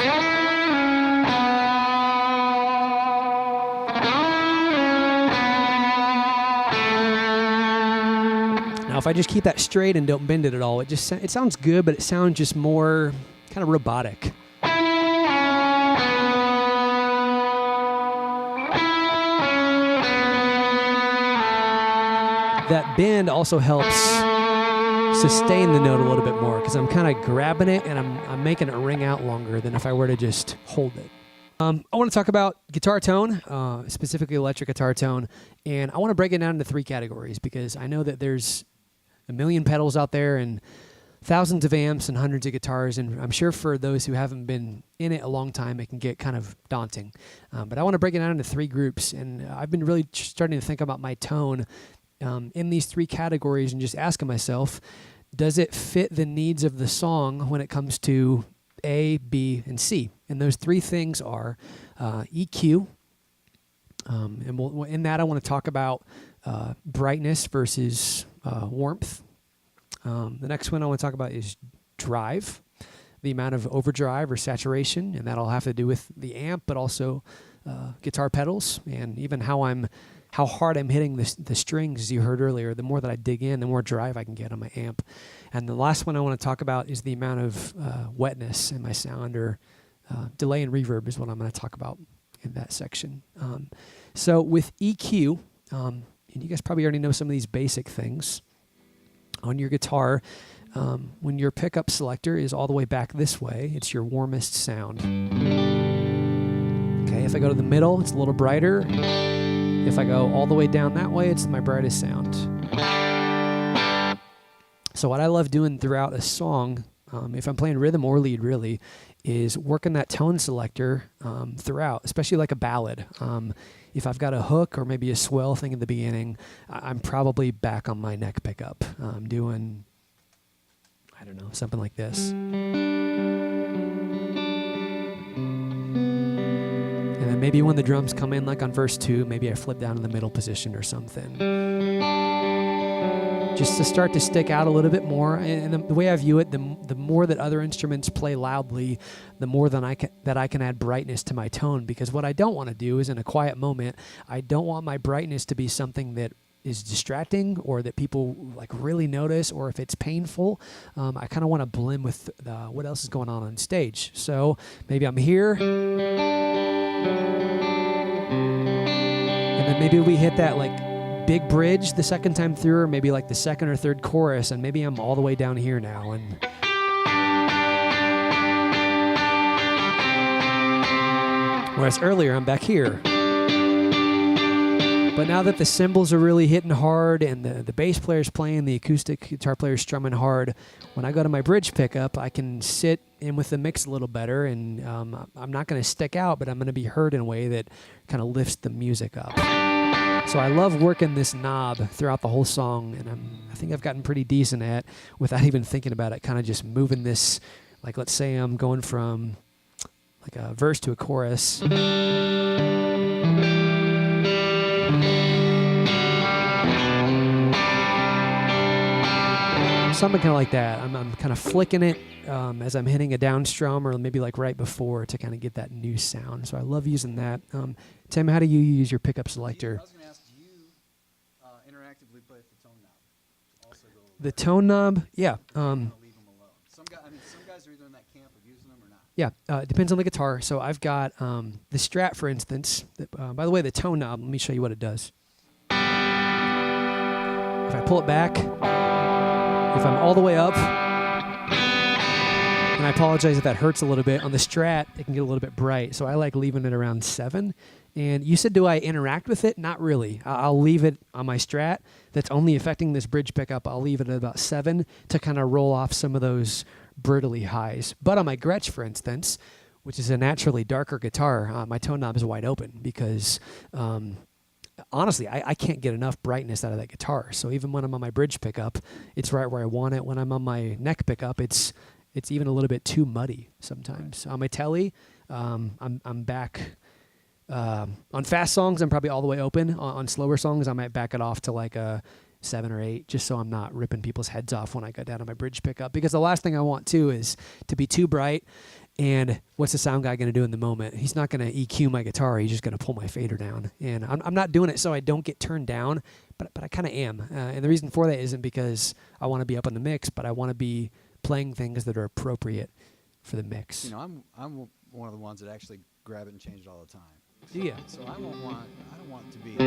Speaker 1: Now, if I just keep that straight and don't bend it at all, it sounds good, but it sounds just more kind of robotic. That bend also helps sustain the note a little bit more because I'm kind of grabbing it and I'm making it ring out longer than if I were to just hold it. I want to talk about guitar tone, specifically electric guitar tone, and I want to break it down into 3 categories because I know that there's a million pedals out there and thousands of amps and hundreds of guitars, and I'm sure for those who haven't been in it a long time, it can get kind of daunting. But I want to break it down into 3 groups, and I've been really starting to think about my tone in these 3 categories and just asking myself, does it fit the needs of the song when it comes to A, B, and C? And those 3 things are EQ, and in that I want to talk about brightness versus warmth. The next one I want to talk about is drive, the amount of overdrive or saturation, and that'll have to do with the amp, but also guitar pedals, and even how hard I'm hitting the strings, as you heard earlier. The more that I dig in, the more drive I can get on my amp. And the last one I want to talk about is the amount of wetness in my sound, or delay and reverb is what I'm going to talk about in that section. So with EQ, and you guys probably already know some of these basic things. On your guitar, when your pickup selector is all the way back this way, it's your warmest sound. Okay, if I go to the middle, it's a little brighter. If I go all the way down that way, it's my brightest sound. So what I love doing throughout a song, if I'm playing rhythm or lead really, is working that tone selector throughout, especially like a ballad. If I've got a hook or maybe a swell thing at the beginning, I'm probably back on my neck pickup. I'm doing, I don't know, something like this. And then maybe when the drums come in, like on verse 2, maybe I flip down in the middle position or something. Just to start to stick out a little bit more. And the way I view it, the more that other instruments play loudly, the more that I can add brightness to my tone. Because what I don't want to do is in a quiet moment, I don't want my brightness to be something that is distracting or that people like really notice, or if it's painful. I kind of want to blend with what else is going on stage. So maybe I'm here, and then maybe we hit that like big bridge the second time through, or maybe like the second or third chorus, and maybe I'm all the way down here now. And whereas earlier I'm back here. But now that the cymbals are really hitting hard and the bass player's playing, the acoustic guitar player's strumming hard, when I go to my bridge pickup, I can sit in with the mix a little better, and I'm not going to stick out, but I'm going to be heard in a way that kind of lifts the music up. So I love working this knob throughout the whole song, and I think I've gotten pretty decent at, without even thinking about it, kind of just moving this, like let's say I'm going from like a verse to a chorus. Something kind of like that. I'm kind of flicking it as I'm hitting a down strum, or maybe like right before, to kind of get that new sound. So I love using that. Tim, how do you use your pickup selector?
Speaker 4: I was going to ask, do you interactively play with the tone knob? Also go
Speaker 1: The tone knob, yeah.
Speaker 4: leave them alone. Some guys are either in that camp of using them or not.
Speaker 1: Yeah, it depends on the guitar. So I've got the Strat, for instance. By the way, the tone knob, let me show you what it does. If I pull it back, if I'm all the way up, and I apologize if that hurts a little bit, on the Strat, it can get a little bit bright. So I like leaving it around 7. And you said, do I interact with it? Not really. I'll leave it on my Strat that's only affecting this bridge pickup. I'll leave it at about 7 to kind of roll off some of those brittly highs. But on my Gretsch, for instance, which is a naturally darker guitar, my tone knob is wide open because honestly, I can't get enough brightness out of that guitar. So even when I'm on my bridge pickup, it's right where I want it. When I'm on my neck pickup, it's even a little bit too muddy sometimes. On my telly, I'm back. On fast songs, I'm probably all the way open. On slower songs, I might back it off to like a 7 or 8, just so I'm not ripping people's heads off when I go down on my bridge pickup. Because the last thing I want too is to be too bright. And what's the sound guy going to do in the moment? He's not going to EQ my guitar. He's just going to pull my fader down. And I'm not doing it so I don't get turned down, but I kind of am. And the reason for that isn't because I want to be up in the mix, but I want to be playing things that are appropriate for the mix.
Speaker 4: You know, I'm one of the ones that actually grab it and change it all the time.
Speaker 1: Do you?
Speaker 4: So I don't want to be. If it's a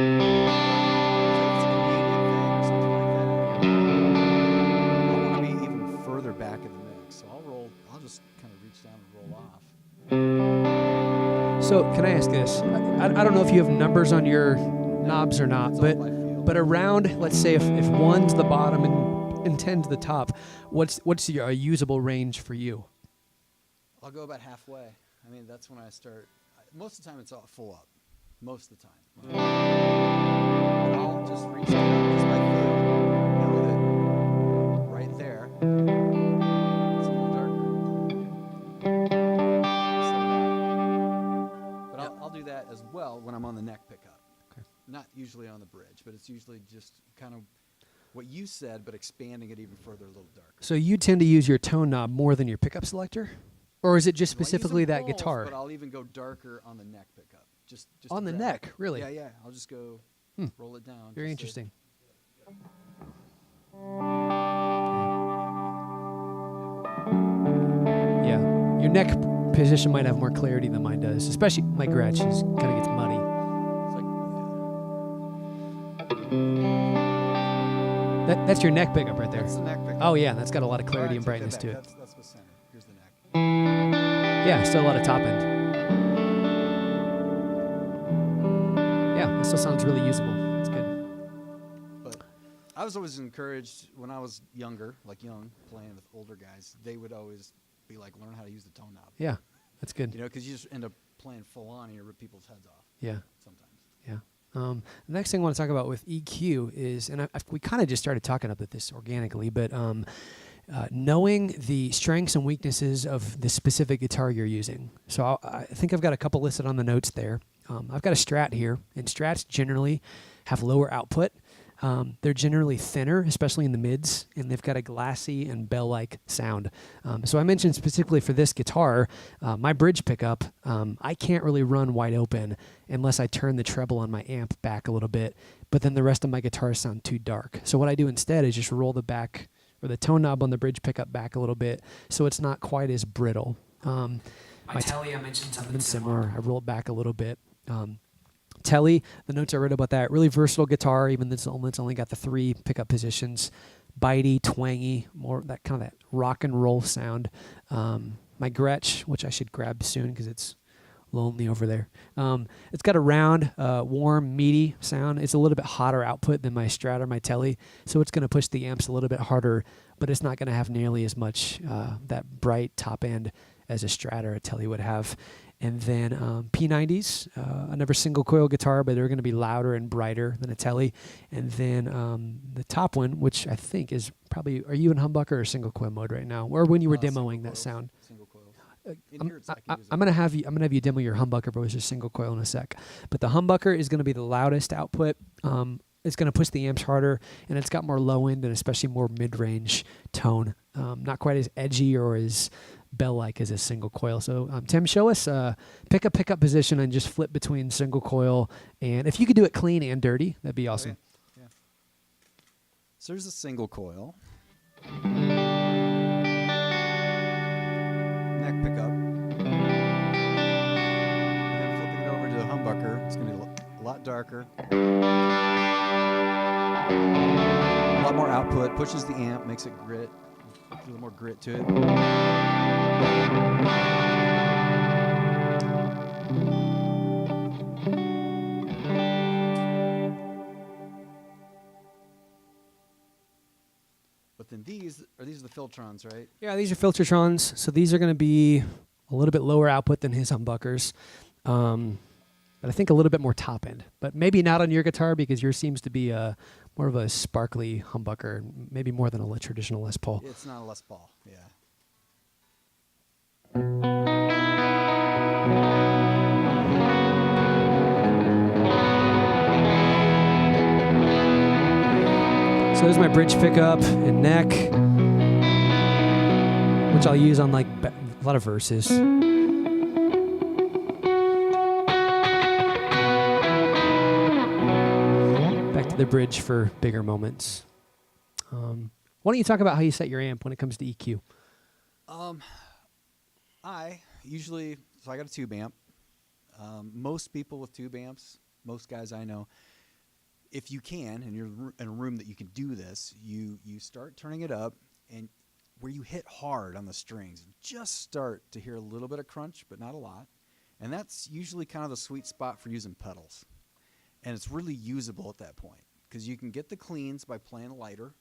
Speaker 4: Canadian thing or something like that. I want to be even further back in the mix. So I'll just kind of reach down and roll off.
Speaker 1: So can I ask this? I don't know if you have numbers on your knobs or not,
Speaker 4: It's
Speaker 1: but
Speaker 4: all by feel.
Speaker 1: but around, let's say if 1's the bottom and 10's the top, what's your usable range for you?
Speaker 4: I'll go about halfway. I mean, that's when I start. Most of the time, it's all full up. Most of the time. But I'll just reach down just by feel. Know that right there, it's a little darker. But I'll do that as well when I'm on the neck pickup.
Speaker 1: Okay.
Speaker 4: Not usually on the bridge, but it's usually just kind of what you said, but expanding it even further, a little darker.
Speaker 1: So you tend to use your tone knob more than your pickup selector? Or is it just
Speaker 4: Well, I use
Speaker 1: specifically
Speaker 4: them
Speaker 1: that
Speaker 4: both,
Speaker 1: guitar?
Speaker 4: But I'll even go darker on the neck pickup. Just
Speaker 1: On
Speaker 4: to
Speaker 1: the
Speaker 4: grab
Speaker 1: neck,
Speaker 4: it.
Speaker 1: really?
Speaker 4: Yeah. I'll just go roll it down.
Speaker 1: Very
Speaker 4: just to-
Speaker 1: interesting. Yeah, your neck position might have more clarity than mine does, especially my Gretsch kind of gets muddy.
Speaker 4: It's like,
Speaker 1: That's your neck pickup right there.
Speaker 4: that's the neck pickup.
Speaker 1: Oh yeah, that's got a lot of clarity and
Speaker 4: All right,
Speaker 1: brightness
Speaker 4: take
Speaker 1: to
Speaker 4: that
Speaker 1: it.
Speaker 4: back. That's the center. Here's the neck.
Speaker 1: Yeah, still a lot of top end. Yeah, it still sounds really usable. It's good.
Speaker 4: But I was always encouraged when I was younger, playing with older guys. They would always be like, learn how to use the tone knob.
Speaker 1: Yeah, that's good.
Speaker 4: You know, because you just end up playing full on and you rip people's heads off.
Speaker 1: Yeah.
Speaker 4: Sometimes.
Speaker 1: Yeah. The next thing I want to talk about with EQ is, and we kind of just started talking about this organically, but knowing the strengths and weaknesses of the specific guitar you're using. So I think I've got a couple listed on the notes there. I've got a Strat here, and Strats generally have lower output. They're generally thinner, especially in the mids, and they've got a glassy and bell-like sound. So I mentioned specifically for this guitar, my bridge pickup, I can't really run wide open unless I turn the treble on my amp back a little bit, but then the rest of my guitars sound too dark. So what I do instead is just roll the back, or the tone knob on the bridge pickup back a little bit, so it's not quite as brittle. My telly, I mentioned something similar. I roll it back a little bit. Telly, the notes I read about that, really versatile guitar, even though it's only got the 3 pickup positions. Bitey, twangy, more that kind of that rock and roll sound. My Gretsch, which I should grab soon because it's lonely over there. It's got a round, warm, meaty sound. It's a little bit hotter output than my Strat or my Telly, so it's going to push the amps a little bit harder, but it's not going to have nearly as much that bright top end as a Strat or a Tele would have. And then P90s, another single coil guitar, but they're going to be louder and brighter than a Tele. And then the top one, which I think is probably, are you in humbucker or single coil mode right now? Or when you were demoing that sound?
Speaker 4: Single coils.
Speaker 1: I'm gonna have you demo your humbucker versus single coil in a sec. But the humbucker is gonna be the loudest output. It's gonna push the amps harder, and it's got more low end and especially more mid range tone. Not quite as edgy or as bell like as a single coil. So Tim, show us pickup position and just flip between single coil, and if you could do it clean and dirty, that'd be awesome.
Speaker 4: Yeah. So there's a single coil. Neck pickup. And then flipping it over to the humbucker, it's going to be a lot darker. A lot more output, pushes the amp, makes it grit, a little more grit to it. But then these are the Filtrons, right?
Speaker 1: Yeah, these are Filtertrons. So these are going to be a little bit lower output than his humbuckers. But I think a little bit more top end. But maybe not on your guitar because yours seems to be more of a sparkly humbucker, maybe more than a traditional Les Paul.
Speaker 4: It's not a Les Paul, yeah.
Speaker 1: So there's my bridge pickup and neck, which I'll use on like a lot of verses. Back to the bridge for bigger moments. Why don't you talk about how you set your amp when it comes to EQ?
Speaker 4: I usually, so I got a tube amp. Most people with tube amps, most guys I know, if you can, and you're in a room that you can do this, you start turning it up, and where you hit hard on the strings, just start to hear a little bit of crunch, but not a lot. And that's usually kind of the sweet spot for using pedals. And it's really usable at that point, because you can get the cleans by playing lighter,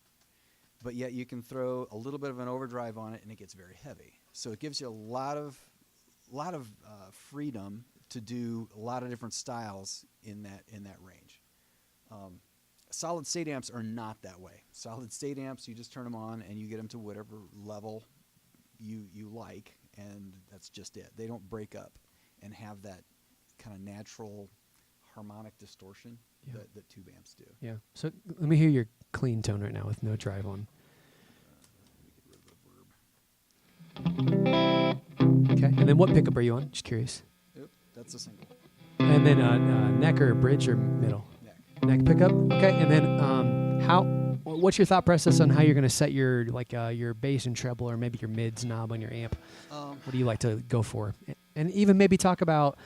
Speaker 4: but yet you can throw a little bit of an overdrive on it, and it gets very heavy. So it gives you a lot of freedom to do a lot of different styles in that range. Solid state amps are not that way. Solid state amps, you just turn them on and you get them to whatever level you like, and that's just it. They don't break up and have that kind of natural harmonic distortion that tube amps do.
Speaker 1: Yeah. So let me hear your clean tone right now with no drive on. Okay. And then what pickup are you on? Just curious.
Speaker 4: Yep, that's a single.
Speaker 1: And then neck or bridge or middle? Neck pickup. Okay. And then what's your thought process on how you're going to set your your bass and treble or maybe your mids knob on your amp? What do you like to go for? And even maybe talk about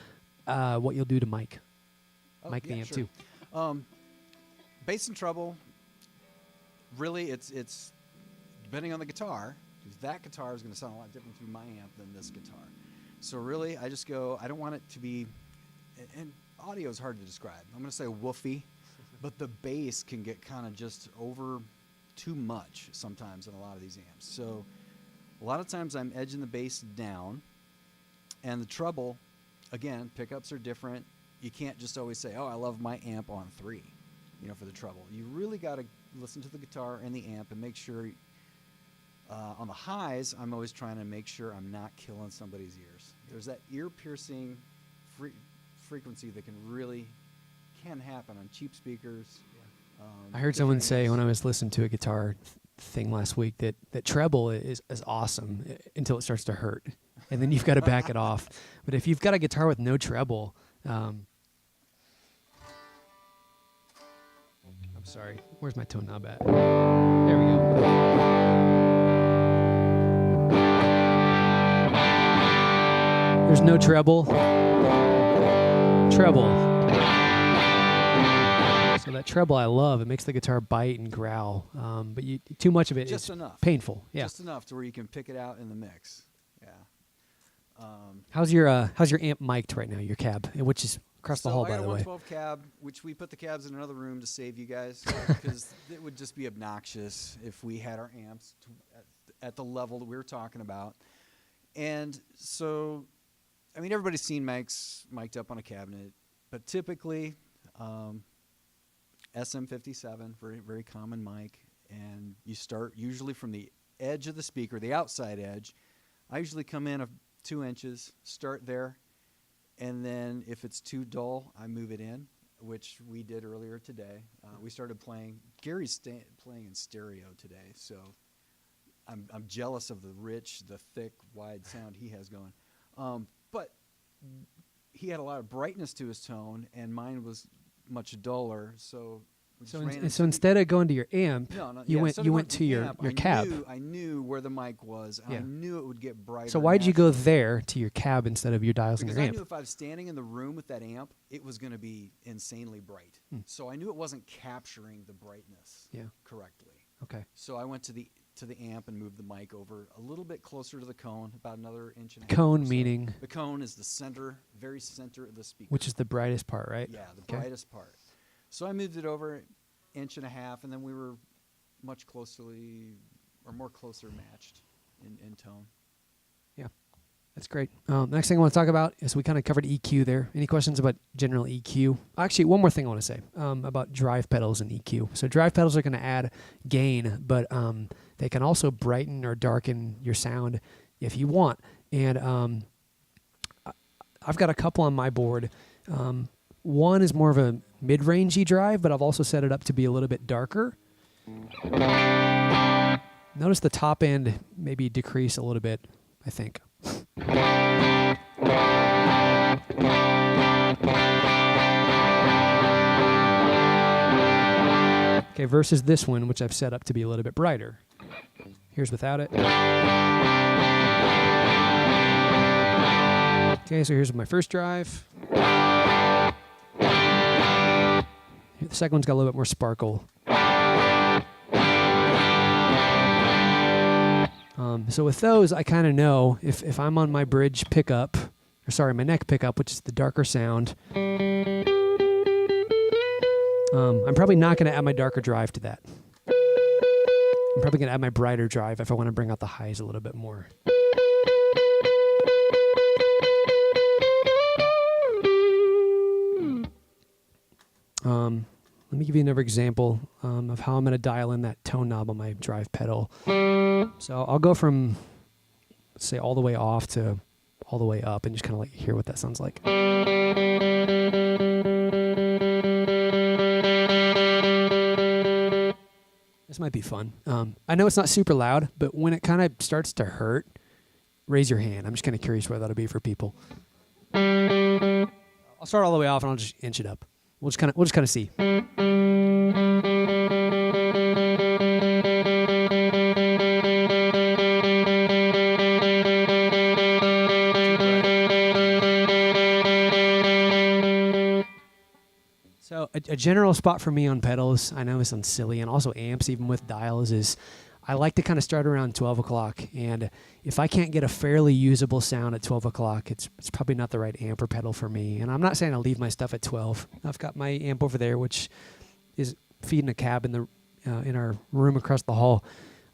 Speaker 1: what you'll do to mic the amp
Speaker 4: sure.
Speaker 1: too.
Speaker 4: Bass and treble, really it's depending on the guitar, because that guitar is going to sound a lot different through my amp than this guitar. So really, I just go, I don't want it to be, and audio is hard to describe. I'm going to say woofy, but the bass can get kind of just over too much sometimes in a lot of these amps. So a lot of times I'm edging the bass down, and the treble, again, pickups are different. You can't just always say, oh, I love my amp on 3, for the treble. You really got to listen to the guitar and the amp and make sure, on the highs, I'm always trying to make sure I'm not killing somebody's ears. There's that ear-piercing frequency that can happen on cheap speakers.
Speaker 1: I heard someone say when I was listening to a guitar thing last week that treble is awesome until it starts to hurt, and then you've got to back it off. But if you've got a guitar with no treble, I'm sorry, where's my tone knob at? There we go. There's no treble. So that treble I love. It makes the guitar bite and growl. But too much of it
Speaker 4: just
Speaker 1: is
Speaker 4: enough.
Speaker 1: Painful. Yeah.
Speaker 4: Just enough to where you can pick it out in the mix. Yeah.
Speaker 1: How's your amp mic'd right now? Your cab, which is across the hall, by the way.
Speaker 4: I got a 112 cab, which we put the cabs in another room to save you guys, because it would just be obnoxious if we had our amps at the level that we were talking about. And so, I mean, everybody's seen mics mic'd up on a cabinet, but typically, SM57, very, very common mic, and you start usually from the edge of the speaker, the outside edge. I usually come in 2 inches, start there, and then if it's too dull, I move it in, which we did earlier today. We started playing. Gary's playing in stereo today, so I'm jealous of the rich, the thick, wide sound he has going. But he had a lot of brightness to his tone, and mine was much duller. So we just ran
Speaker 1: So instead of going to your amp, you
Speaker 4: instead of
Speaker 1: went
Speaker 4: going
Speaker 1: to your
Speaker 4: amp,
Speaker 1: cab.
Speaker 4: I knew where the mic was. And
Speaker 1: Yeah.
Speaker 4: I knew it would get brighter.
Speaker 1: So why'd you go
Speaker 4: naturally.
Speaker 1: there to your cab instead of your dials and
Speaker 4: Because
Speaker 1: your
Speaker 4: I
Speaker 1: amp?
Speaker 4: knew if I was standing in the room with that amp, it was going to be insanely bright. So I knew it wasn't capturing the brightness
Speaker 1: Yeah.
Speaker 4: correctly.
Speaker 1: Okay.
Speaker 4: So I went to the amp and moved the mic over a little bit closer to the cone, about another inch and a half.
Speaker 1: Cone
Speaker 4: or so.
Speaker 1: meaning?
Speaker 4: The cone is the center, very center of the speaker.
Speaker 1: Which is the brightest part, right?
Speaker 4: Yeah, the
Speaker 1: Okay.
Speaker 4: brightest part. So I moved it over inch and a half, and then we were much more closer matched in tone.
Speaker 1: Yeah. That's great. Next thing I want to talk about is we kind of covered EQ there. Any questions about general EQ? Actually, one more thing I want to say about drive pedals and EQ. So drive pedals are going to add gain, but they can also brighten or darken your sound if you want. And I've got a couple on my board. One is more of a mid-rangey drive, but I've also set it up to be a little bit darker. Notice the top end maybe decrease a little bit, I think. Okay, versus this one, which I've set up to be a little bit brighter. Here's without it. Okay, so here's my first drive. The second one's got a little bit more sparkle. So with those, I kind of know if I'm on my bridge pickup, my neck pickup, which is the darker sound, I'm probably not going to add my darker drive to that. I'm probably going to add my brighter drive if I want to bring out the highs a little bit more. Let me give you another example of how I'm going to dial in that tone knob on my drive pedal. So I'll go from, let's say, all the way off to all the way up and just kind of hear what that sounds like. This might be fun. I know it's not super loud, but when it kind of starts to hurt, raise your hand. I'm just kind of curious what that'll be for people. I'll start all the way off and I'll just inch it up. We'll just kind of see. So a general spot for me on pedals, I know it sounds silly, and also amps, even with dials, is I like to kind of start around 12 o'clock. And if I can't get a fairly usable sound at 12 o'clock, it's probably not the right amp or pedal for me. And I'm not saying I'll leave my stuff at 12. I've got my amp over there, which is feeding a cab in our room across the hall.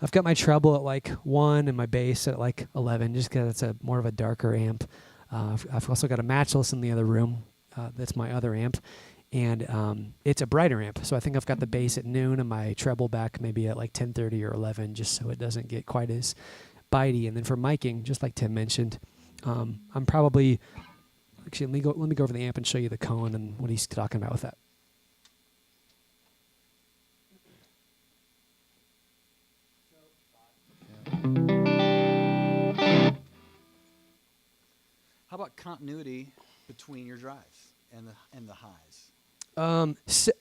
Speaker 1: I've got my treble at 1 and my bass at 11, just because it's more of a darker amp. I've also got a matchless in the other room. That's my other amp. And it's a brighter amp, so I think I've got the bass at noon and my treble back maybe at 10:30 or 11, just so it doesn't get quite as bitey. And then for miking, just like Tim mentioned, I'm probably actually let me go over the amp and show you the cone and what he's talking about with that.
Speaker 4: How about continuity between your drives and the highs?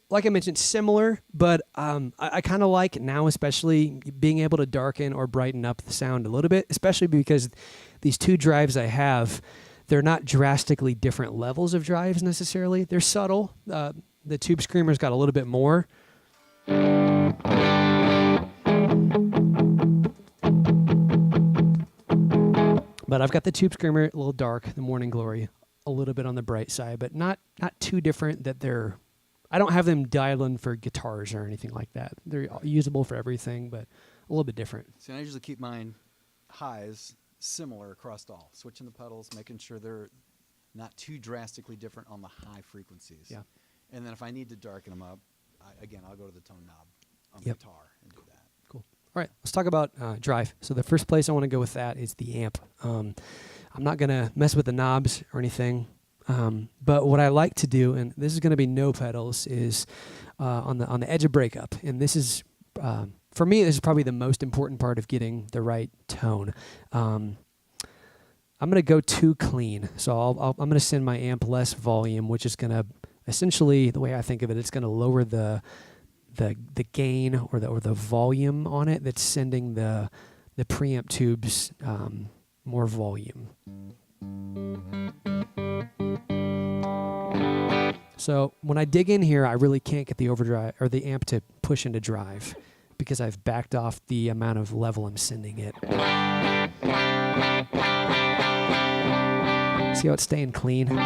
Speaker 1: Like I mentioned, similar, but I kind of like now, especially being able to darken or brighten up the sound a little bit, especially because these two drives I have, they're not drastically different levels of drives necessarily. They're subtle. The Tube Screamer's got a little bit more. But I've got the Tube Screamer a little dark, the Morning Glory a little bit on the bright side, but not too different that they're... I don't have them dialed in for guitars or anything like that. They're usable for everything, but a little bit different.
Speaker 4: So I usually keep mine highs similar across all. Switching the pedals, making sure they're not too drastically different on the high frequencies.
Speaker 1: Yeah.
Speaker 4: And then if I need to darken them up, again, I'll go to the tone knob on the
Speaker 1: Yep.
Speaker 4: guitar and do that.
Speaker 1: Cool. All right, let's talk about drive. So the first place I want to go with that is the amp. I'm not going to mess with the knobs or anything, but what I like to do, and this is going to be no pedals, is on the edge of breakup. And this is, for me, this is probably the most important part of getting the right tone. I'm going to go too clean. So I'm going to send my amp less volume, which is going to essentially, the way I think of it, it's going to lower the gain or the volume on it that's sending the preamp tubes more volume. So when I dig in here, I really can't get the overdrive or the amp to push into drive because I've backed off the amount of level I'm sending it. See how it's staying clean? If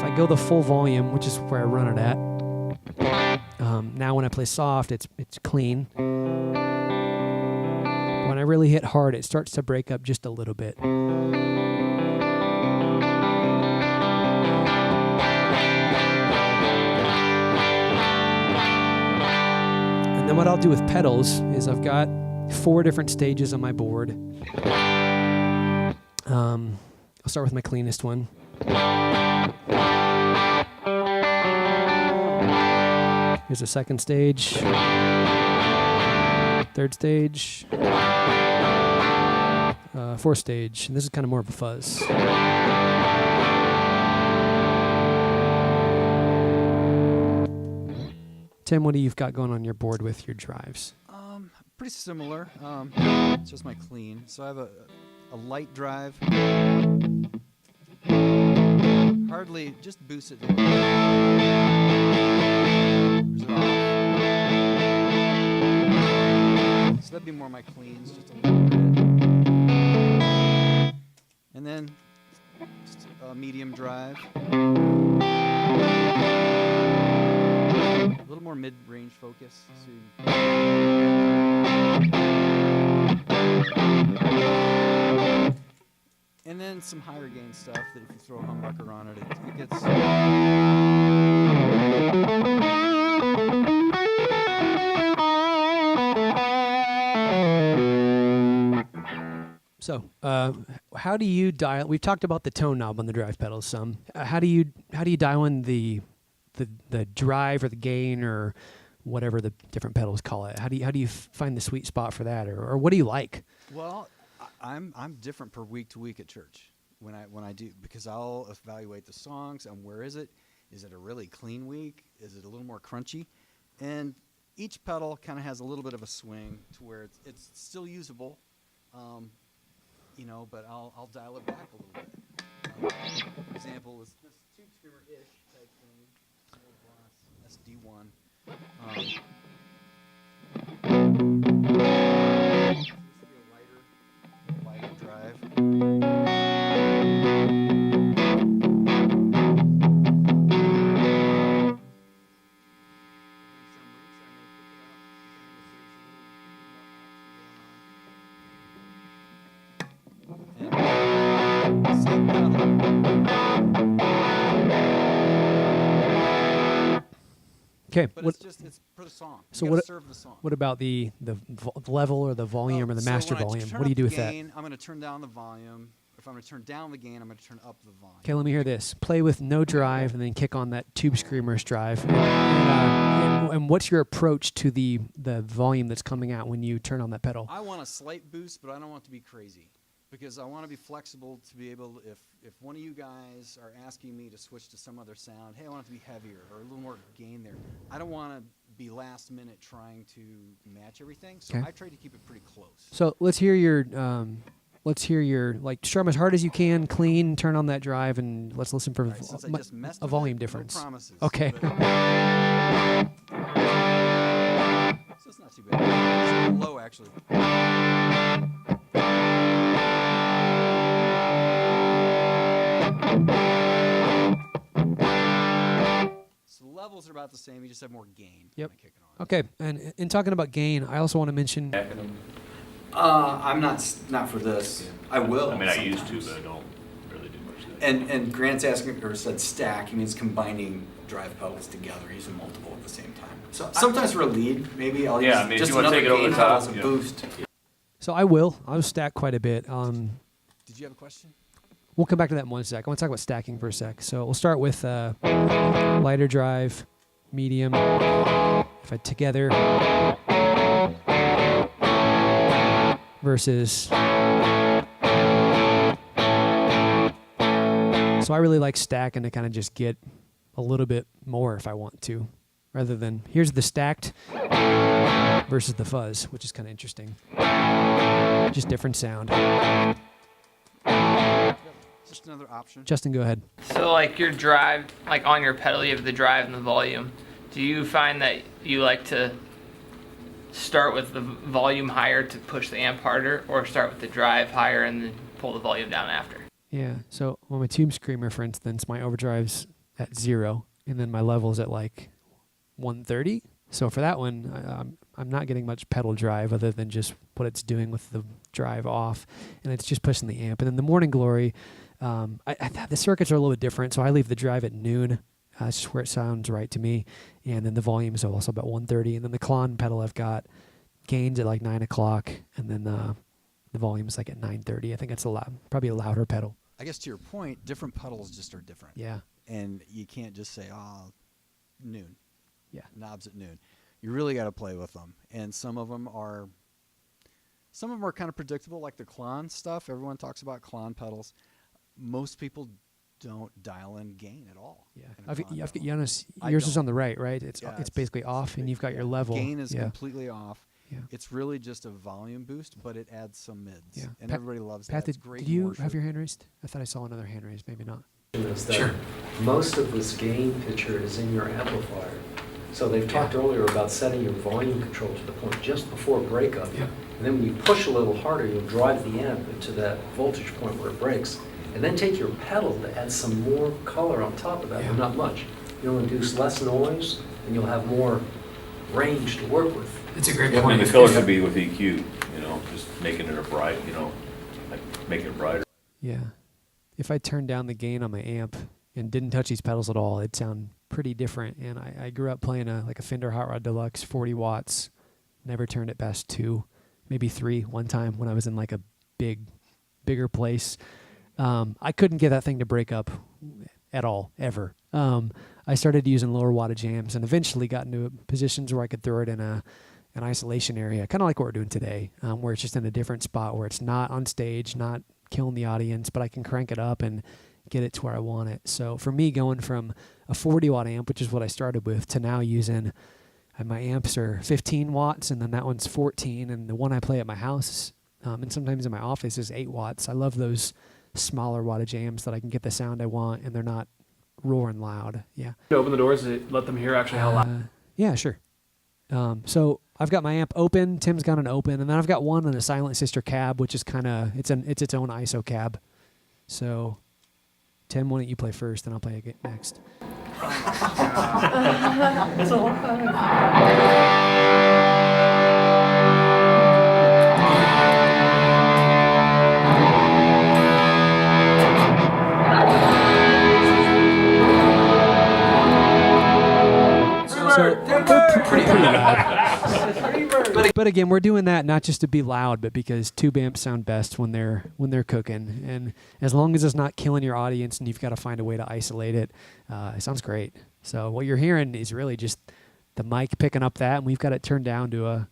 Speaker 1: I go the full volume, which is where I run it at, now when I play soft, it's clean. When I really hit hard, it starts to break up just a little bit. And then what I'll do with pedals is I've got 4 different stages on my board. I'll start with my cleanest one. Here's the second stage, third stage, fourth stage, and this is kind of more of a fuzz. Tim, what do you've got going on your board with your drives?
Speaker 4: Pretty similar. It's just my clean. So I have a light drive. Hardly, just boost it. There's it off. So that'd be more my cleans, just a little bit. And then just a medium drive. A little more mid-range focus. And then some higher gain stuff that if you throw a humbucker on it, it gets...
Speaker 1: So, how do you dial? We've talked about the tone knob on the drive pedals some. How do you dial in the drive or the gain or whatever the different pedals call it? How do you find the sweet spot for that, or what do you like?
Speaker 4: Well, I'm different per week to week at church when I do, because I'll evaluate the songs and where is it? Is it a really clean week? Is it a little more crunchy? And each pedal kind of has a little bit of a swing to where it's still usable, but I'll dial it back a little bit. For example, is this tube screamer-ish type thing, SD1. This would be a lighter drive. Same pedal.
Speaker 1: Okay.
Speaker 4: But it's for the song.
Speaker 1: So
Speaker 4: You gotta serve the song.
Speaker 1: What about the level or the volume or the master
Speaker 4: when I
Speaker 1: volume?
Speaker 4: turn
Speaker 1: What do you
Speaker 4: up
Speaker 1: do
Speaker 4: the
Speaker 1: with that?
Speaker 4: gain, I'm going to turn down the volume. If I'm going to turn down the gain, I'm going to turn up the volume.
Speaker 1: Okay, let me hear this. Play with no drive and then kick on that tube screamers drive. And what's your approach to the volume that's coming out when you turn on that pedal?
Speaker 4: I want a slight boost, but I don't want it to be crazy, because I want to be flexible to be able, if one of you guys are asking me to switch to some other sound, hey, I want it to be heavier or a little more gain there. I don't want to be last minute trying to match everything, so
Speaker 1: Okay.
Speaker 4: I try to keep it pretty close.
Speaker 1: So let's hear your strum as hard as you can, clean, turn on that drive, and let's listen for
Speaker 4: Right, since I just messed
Speaker 1: a
Speaker 4: with
Speaker 1: volume
Speaker 4: it,
Speaker 1: difference.
Speaker 4: No promises.
Speaker 1: Okay.
Speaker 4: but- So it's not too bad. It's a little low, actually. So the levels are about the same. You just have more gain.
Speaker 1: Yep.
Speaker 4: When I kick it on.
Speaker 1: Okay, and in talking about gain, I also want to mention
Speaker 5: Backing them.
Speaker 4: I'm not for this. I will.
Speaker 5: I mean, I used to,
Speaker 4: sometimes.
Speaker 5: but I don't really do much of that.
Speaker 4: And Grant's asking, or said stack, he means combining drive pedals together, using multiple at the same time. So sometimes for a lead, maybe I'll use
Speaker 5: Yeah, I mean, if
Speaker 4: just
Speaker 5: you wanna
Speaker 4: another
Speaker 5: take it over
Speaker 4: gain
Speaker 5: the
Speaker 4: pedal
Speaker 5: top,
Speaker 4: as a
Speaker 5: yeah.
Speaker 4: boost.
Speaker 1: So I'll stack quite a bit.
Speaker 4: Did you have a question?
Speaker 1: We'll come back to that in one sec. I want to talk about stacking for a sec. So we'll start with lighter drive, medium, if I together, versus. So I really like stacking to kind of just get a little bit more if I want to, rather than here's the stacked versus the fuzz, which is kind of interesting. Just different sound.
Speaker 4: Just another option.
Speaker 1: Justin, go ahead.
Speaker 7: So like your drive, like on your pedal, you have the drive and the volume. Do you find that you like to start with the volume higher to push the amp harder, or start with the drive higher and then pull the volume down after?
Speaker 1: Yeah. So on my Tube Screamer, for instance, my overdrive's at 0, and then my level's at like 130. So for that one, I'm not getting much pedal drive other than just what it's doing with the drive off, and it's just pushing the amp. And then the Morning Glory, the circuits are a little bit different, so I leave the drive at noon. It's just where it sounds right to me. And then the volume is also about 130. And then the Klon pedal, I've got gains at like 9 o'clock, and then the volume is like at 9:30. I think that's probably a louder pedal.
Speaker 4: I guess to your point, different pedals just are different.
Speaker 1: Yeah.
Speaker 4: And you can't just say, noon.
Speaker 1: Yeah.
Speaker 4: Knobs at noon. You really got to play with them. And some of them are kind of predictable, like the Klon stuff. Everyone talks about Klon pedals. Most people don't dial in gain at all.
Speaker 1: Yeah.
Speaker 4: in a
Speaker 1: I've
Speaker 4: Klon
Speaker 1: got
Speaker 4: pedal.
Speaker 1: yours
Speaker 4: I
Speaker 1: is
Speaker 4: don't.
Speaker 1: on the right, right? It's
Speaker 4: Yeah,
Speaker 1: it's basically off, and you've got your level.
Speaker 4: Gain is
Speaker 1: yeah.
Speaker 4: completely off.
Speaker 1: Yeah.
Speaker 4: It's really just a volume boost, but it adds some mids.
Speaker 1: Yeah.
Speaker 4: And
Speaker 1: Pat-
Speaker 4: everybody loves
Speaker 1: Pat,
Speaker 4: that. It's great
Speaker 1: did you
Speaker 4: worship.
Speaker 1: have your hand raised? I thought I saw another hand raised. Maybe not.
Speaker 2: Is that most of this gain picture is in your amplifier. So they've talked earlier about setting your volume control to the point just before breakup.
Speaker 1: Yeah.
Speaker 2: And then when you push a little harder, you'll drive the amp into that voltage point where it breaks. And then take your pedal to add some more color on top of that,
Speaker 1: Yeah.
Speaker 2: but not much. You'll induce less noise, and you'll have more range to work with.
Speaker 1: It's a great
Speaker 5: Yeah,
Speaker 1: point.
Speaker 5: and the color could be with EQ, just making it a bright, like making it brighter.
Speaker 1: Yeah. If I turned down the gain on my amp and didn't touch these pedals at all, it'd sound pretty different. And I grew up playing a Fender Hot Rod Deluxe, 40 watts. Never turned it past 2, maybe 3 one time when I was in like a bigger place. I couldn't get that thing to break up at all, ever. I started using lower wattage amps and eventually got into positions where I could throw it in an isolation area, kind of like what we're doing today, where it's just in a different spot where it's not on stage, not killing the audience, but I can crank it up and get it to where I want it. So for me, going from a 40 watt amp, which is what I started with, to now using my amps are 15 watts, and then that one's 14, and the one I play at my house and sometimes in my office is 8 watts. I love those smaller wattage amps that I can get the sound I want, and they're not roaring loud. Yeah.
Speaker 6: Open the doors to let them hear actually how loud.
Speaker 1: Yeah, sure. So I've got my amp open. Tim's got an open, and then I've got one on a Silent Sister cab, which is kind of it's its own ISO cab. So, Tim, why don't you play first, and I'll play it next. Pretty loud. But again, we're doing that not just to be loud, but because tube amps sound best when they're cooking. And as long as it's not killing your audience, and you've got to find a way to isolate it, it sounds great. So what you're hearing is really just the mic picking up that, and we've got it turned down to a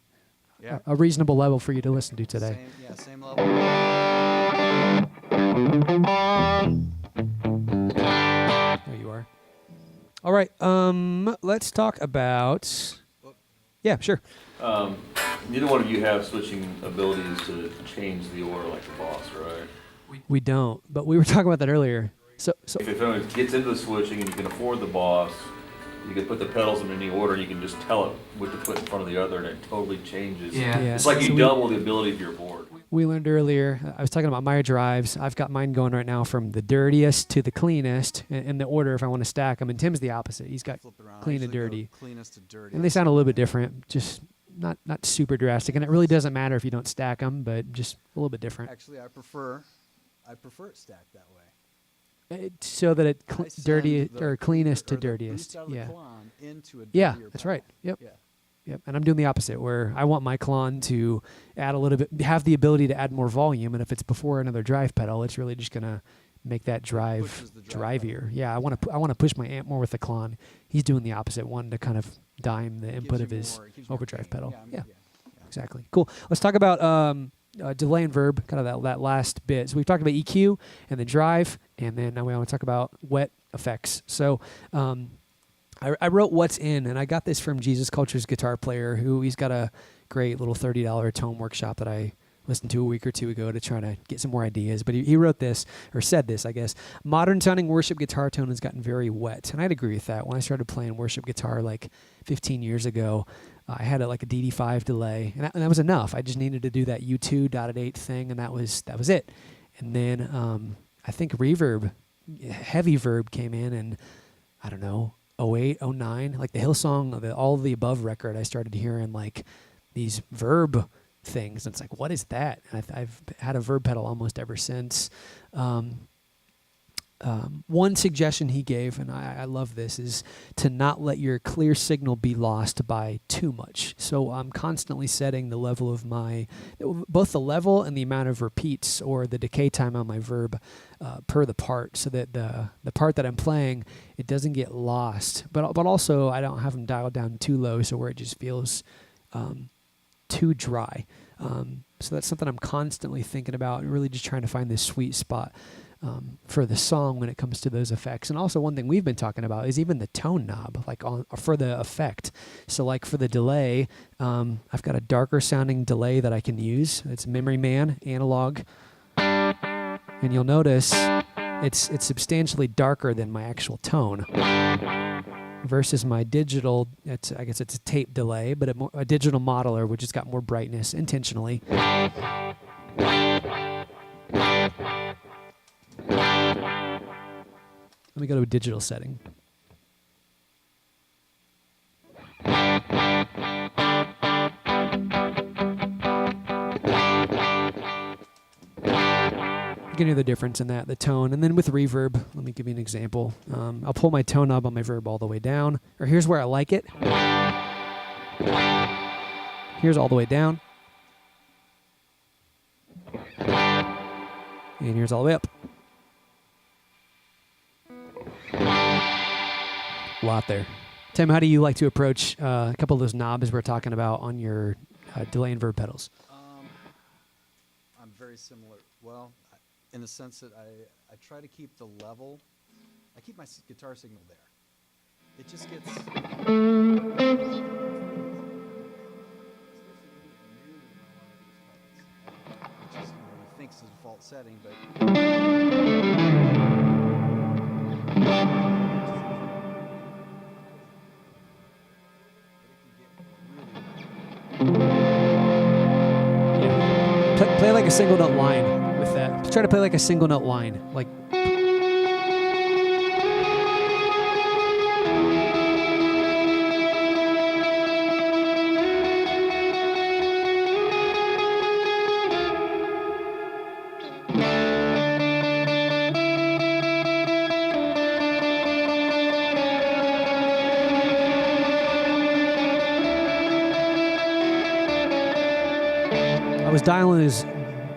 Speaker 1: reasonable level for you to listen to today.
Speaker 4: Same level.
Speaker 1: There you are. All right. Let's talk about. Yeah, sure.
Speaker 5: Neither one of you have switching abilities to change the order like the boss, right?
Speaker 1: We don't, but we were talking about that earlier. So
Speaker 5: If anyone gets into the switching and you can afford the boss, you can put the pedals in any order and you can just tell it what to put in front of the other, and it totally changes.
Speaker 1: Yeah.
Speaker 5: It's like
Speaker 1: So
Speaker 5: you
Speaker 1: we-
Speaker 5: double the ability of your board.
Speaker 1: we learned earlier, I was talking about my drives. I've got mine going right now from the dirtiest to the cleanest in the order if I want to stack them. And Tim's the opposite. He's got
Speaker 4: Flip it around.
Speaker 1: clean
Speaker 4: I
Speaker 1: and
Speaker 4: usually go
Speaker 1: dirty.
Speaker 4: Cleanest to dirty.
Speaker 1: And they sound a little bit different. Just not super drastic, and it really doesn't matter if you don't stack them, but just a little bit different.
Speaker 4: Actually, I prefer it stacked that way.
Speaker 1: So that it
Speaker 4: I send
Speaker 1: dirty
Speaker 4: the
Speaker 1: or cleanest to
Speaker 4: or the
Speaker 1: dirtiest.
Speaker 4: boost out of the
Speaker 1: Yeah.
Speaker 4: clon into a
Speaker 1: Yeah,
Speaker 4: dirtier
Speaker 1: that's
Speaker 4: pedal.
Speaker 1: right. Yep.
Speaker 4: Yeah.
Speaker 1: Yep. And I'm doing the opposite, where I want my clon to add a little bit, have the ability to add more volume, and if it's before another drive pedal, it's really just gonna make that drive
Speaker 4: Pushes the drive
Speaker 1: drivier. Yeah, I want to push my amp more with the clon. He's doing the opposite one to kind of dime the
Speaker 4: It
Speaker 1: input
Speaker 4: gives
Speaker 1: of
Speaker 4: you
Speaker 1: his
Speaker 4: more- it gives you more
Speaker 1: overdrive
Speaker 4: gain.
Speaker 1: pedal.
Speaker 4: I mean,
Speaker 1: Yeah.
Speaker 4: yeah.
Speaker 1: Exactly. Cool. Let's talk about delay and verb, kind of that last bit. So we've talked about EQ and then drive, and then now we want to talk about wet effects. So I wrote what's in, and I got this from Jesus Culture's guitar player, who he's got a great little $30 tone workshop that I listened to a week or two ago to try to get some more ideas. But he wrote this, or said this, I guess. Modern sounding worship guitar tone has gotten very wet. And I'd agree with that. When I started playing worship guitar like 15 years ago, I had like a DD5 delay, and that was enough. I just needed to do that U2 dotted 8 thing, and that was it. And then I think reverb, heavy verb came in, and I don't know, 08, 09, like the Hillsong, all of the above record, I started hearing like these verb things. And it's like, what is that? And I've had a verb pedal almost ever since. One suggestion he gave, and I love this, is to not let your clear signal be lost by too much. So I'm constantly setting the level of both the level and the amount of repeats or the decay time on my verb per the part, so that the part that I'm playing, it doesn't get lost. But also I don't have them dialed down too low, so where it just feels too dry. So that's something I'm constantly thinking about, and really just trying to find this sweet spot for the song when it comes to those effects. And also one thing we've been talking about is even the tone knob, like for the effect. So like for the delay, I've got a darker sounding delay that I can use. It's Memory Man analog, and you'll notice it's substantially darker than my actual tone. Versus my digital, I guess it's a tape delay, but a digital modeler, which has got more brightness intentionally. Let me go to a digital setting. You can hear the difference in the tone. And then with reverb, let me give you an example. I'll pull my tone knob on my verb all the way down. Or here's where I like it. Here's all the way down. And here's all the way up. A lot there. Tim, how do you like to approach a couple of those knobs we're talking about on your delay and verb pedals?
Speaker 4: I'm very similar. Well, in the sense that I try to keep the level. I keep my guitar signal there. It just gets. Which is, he thinks is a default setting, but.
Speaker 1: Play like a single note line with that. Just try to play like a single note line. Like. I was dialing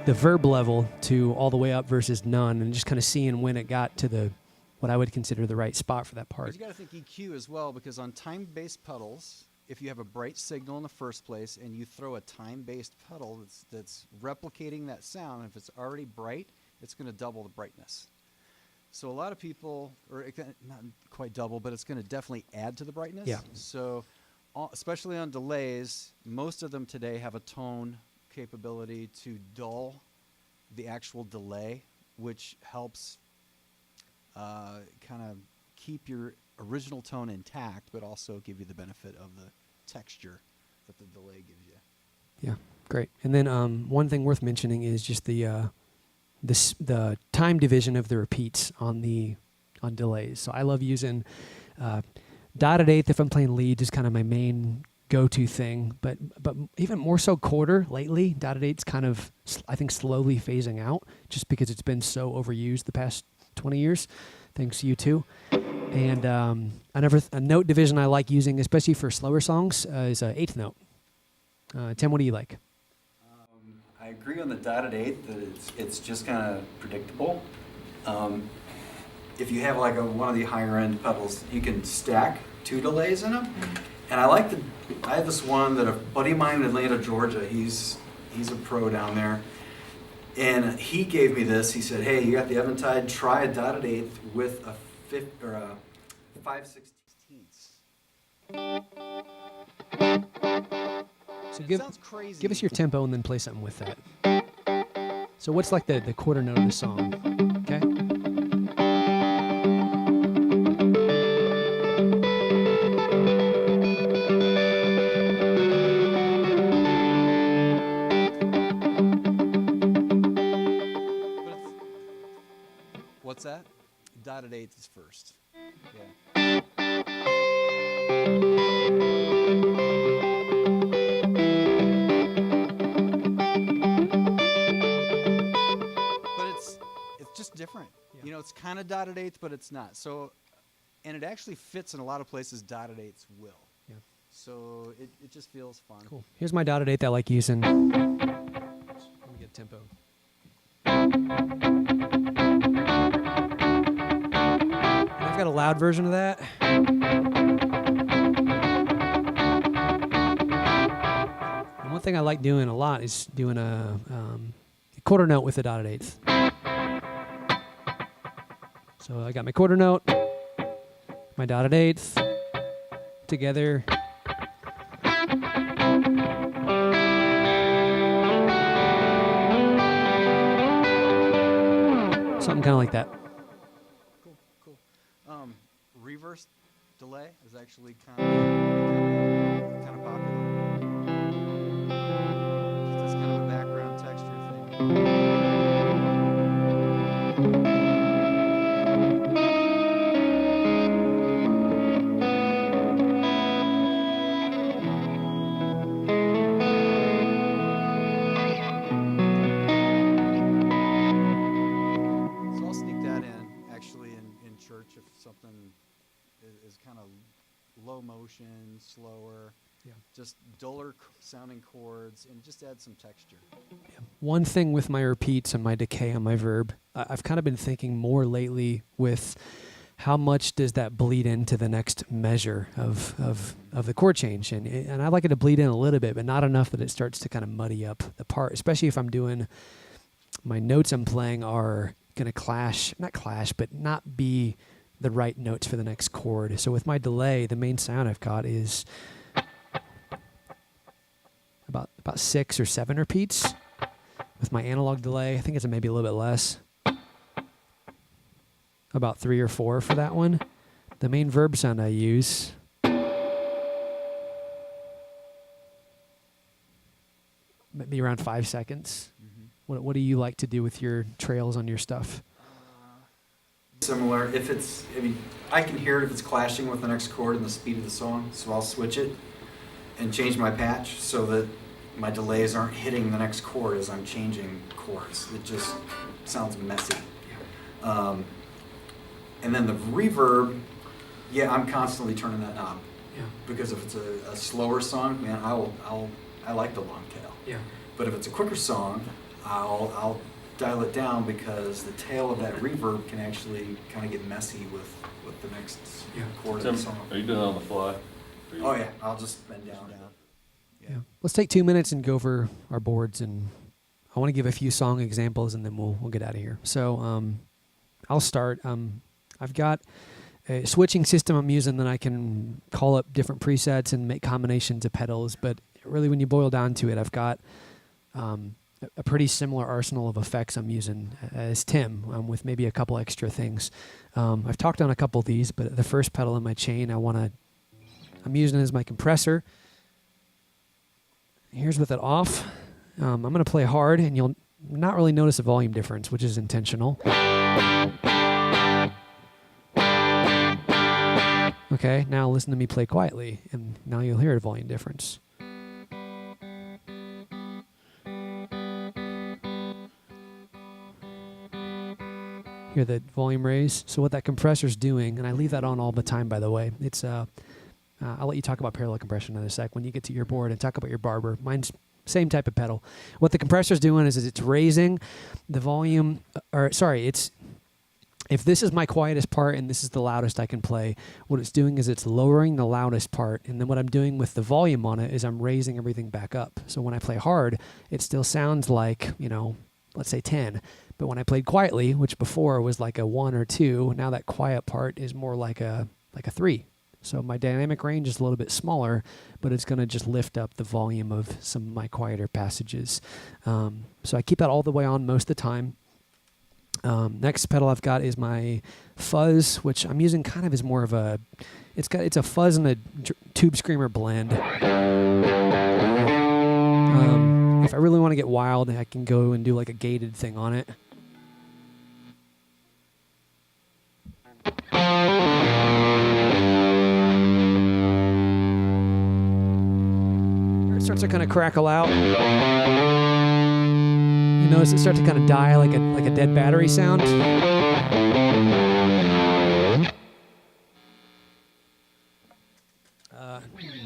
Speaker 1: the verb level to all the way up versus none, and just kind of seeing when it got to what I would consider the right spot for that part.
Speaker 4: But you got to think EQ as well, because on time-based pedals, if you have a bright signal in the first place and you throw a time-based pedal that's replicating that sound, if it's already bright, it's going to double the brightness. So a lot of people, or not quite double, but it's going to definitely add to the brightness.
Speaker 1: Yeah.
Speaker 4: So especially on delays, most of them today have a tone capability to dull the actual delay, which helps kind of keep your original tone intact, but also give you the benefit of the texture that the delay gives you.
Speaker 1: Yeah, great. And then one thing worth mentioning is just the time division of the repeats on delays. So I love using dotted eighth if I'm playing lead, just kind of my main go-to thing, but even more so quarter lately. Dotted eight's kind of, I think, slowly phasing out just because it's been so overused the past 20 years. Thanks to you too. And a note division I like using, especially for slower songs, is eighth note. Tim, what do you like?
Speaker 8: I agree on the dotted eighth that it's just kind of predictable. If you have like one of the higher end pedals, you can stack 2 delays in them. And I have this one that a buddy of mine in Atlanta, Georgia, he's a pro down there. And he gave me this. He said, "Hey, you got the Eventide, try a dotted eighth with a 5/16."
Speaker 1: So
Speaker 4: It sounds crazy.
Speaker 1: give us your tempo and then play something with that. So what's like the quarter note of the song? Okay.
Speaker 4: What's that? Dotted eighth is first. Yeah. But it's just different.
Speaker 1: Yeah.
Speaker 4: You know, it's kind of dotted eighth, but it's not. So, and it actually fits in a lot of places dotted eighths will.
Speaker 1: Yeah.
Speaker 4: So it just feels fun.
Speaker 1: Cool. Here's my dotted eighth I like using. Let me get tempo. I've got a loud version of that. And one thing I like doing a lot is doing a quarter note with a dotted eighth. So I got my quarter note, my dotted eighth together. Something kind of like that.
Speaker 4: Cool. Reverse delay is actually kind of popular. It's kind of a background texture thing. So I'll sneak that in, actually, in church if something is kind of low motion, slower,
Speaker 1: Yeah.
Speaker 4: just duller sounding chords, and just add some texture.
Speaker 1: One thing with my repeats and my decay on my verb, I've kind of been thinking more lately with how much does that bleed into the next measure of the chord change. And I like it to bleed in a little bit, but not enough that it starts to kind of muddy up the part, especially if I'm doing, my notes I'm playing are going to not be the right notes for the next chord. So with my delay, the main sound I've got is about 6 or 7 repeats. With my analog delay, I think it's maybe a little bit less. About 3 or 4 for that one. The main verb sound I use maybe around 5 seconds. What do you like to do with your trails on your stuff?
Speaker 8: Similar. I can hear it if it's clashing with the next chord and the speed of the song, so I'll switch it and change my patch so that my delays aren't hitting the next chord as I'm changing chords. It just sounds messy. And then the reverb, I'm constantly turning that knob.
Speaker 1: Yeah.
Speaker 8: Because if it's a slower song, man, I like the long tail.
Speaker 1: Yeah.
Speaker 8: But if it's a quicker song, I'll dial it down because the tail of that reverb can actually kind of get messy with the next chord of
Speaker 5: Tim,
Speaker 8: the song.
Speaker 5: are you doing it on the fly?
Speaker 8: Oh yeah, I'll just bend down.
Speaker 1: Yeah. Let's take 2 minutes and go over our boards, and I want to give a few song examples, and then we'll get out of here. So I'll start. I've got a switching system I'm using that I can call up different presets and make combinations of pedals. But really, when you boil down to it, I've got a pretty similar arsenal of effects I'm using as Tim, with maybe a couple extra things. I've talked on a couple of these, but the first pedal in my chain I'm using as my compressor. Here's with it off. I'm going to play hard, and you'll not really notice a volume difference, which is intentional. Okay, Okay, now listen to me play quietly, and now you'll hear a volume difference. Hear the volume raise. So what that compressor's doing, and I leave that on all the time, by the way. It's I'll let you talk about parallel compression in a sec when you get to your board and talk about your barber. Mine's same type of pedal. What the compressor's doing is it's raising the volume, it's if this is my quietest part and this is the loudest I can play, what it's doing is it's lowering the loudest part, and then what I'm doing with the volume on it is I'm raising everything back up. So when I play hard, it still sounds like, let's say 10. But when I played quietly, which before was like a 1 or 2, now that quiet part is more like a 3. So my dynamic range is a little bit smaller, but it's going to just lift up the volume of some of my quieter passages. So I keep that all the way on most of the time. Next pedal I've got is my fuzz, which I'm using kind of as more of it's a fuzz and a tube screamer blend. If I really want to get wild, I can go and do like a gated thing on it. It starts to kind of crackle out. You notice it starts to kind of die like a dead battery sound.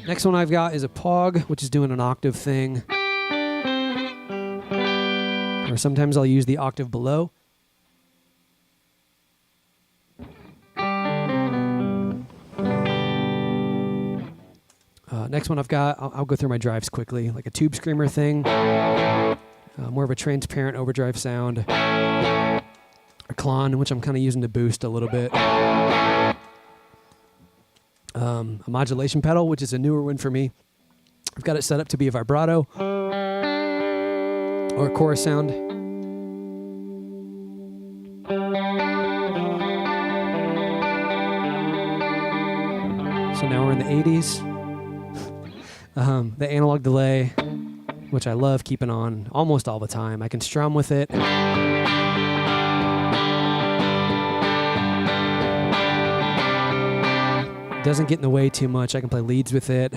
Speaker 1: Next one I've got is a Pog, which is doing an octave thing. Or sometimes I'll use the octave below. Next one I've got, I'll go through my drives quickly, like a tube screamer thing. More of a transparent overdrive sound. A clon, which I'm kind of using to boost a little bit. A modulation pedal, which is a newer one for me. I've got it set up to be a vibrato or a chorus sound. So now we're in the 80s. The analog delay, which I love keeping on almost all the time. I can strum with it. Doesn't get in the way too much. I can play leads with it.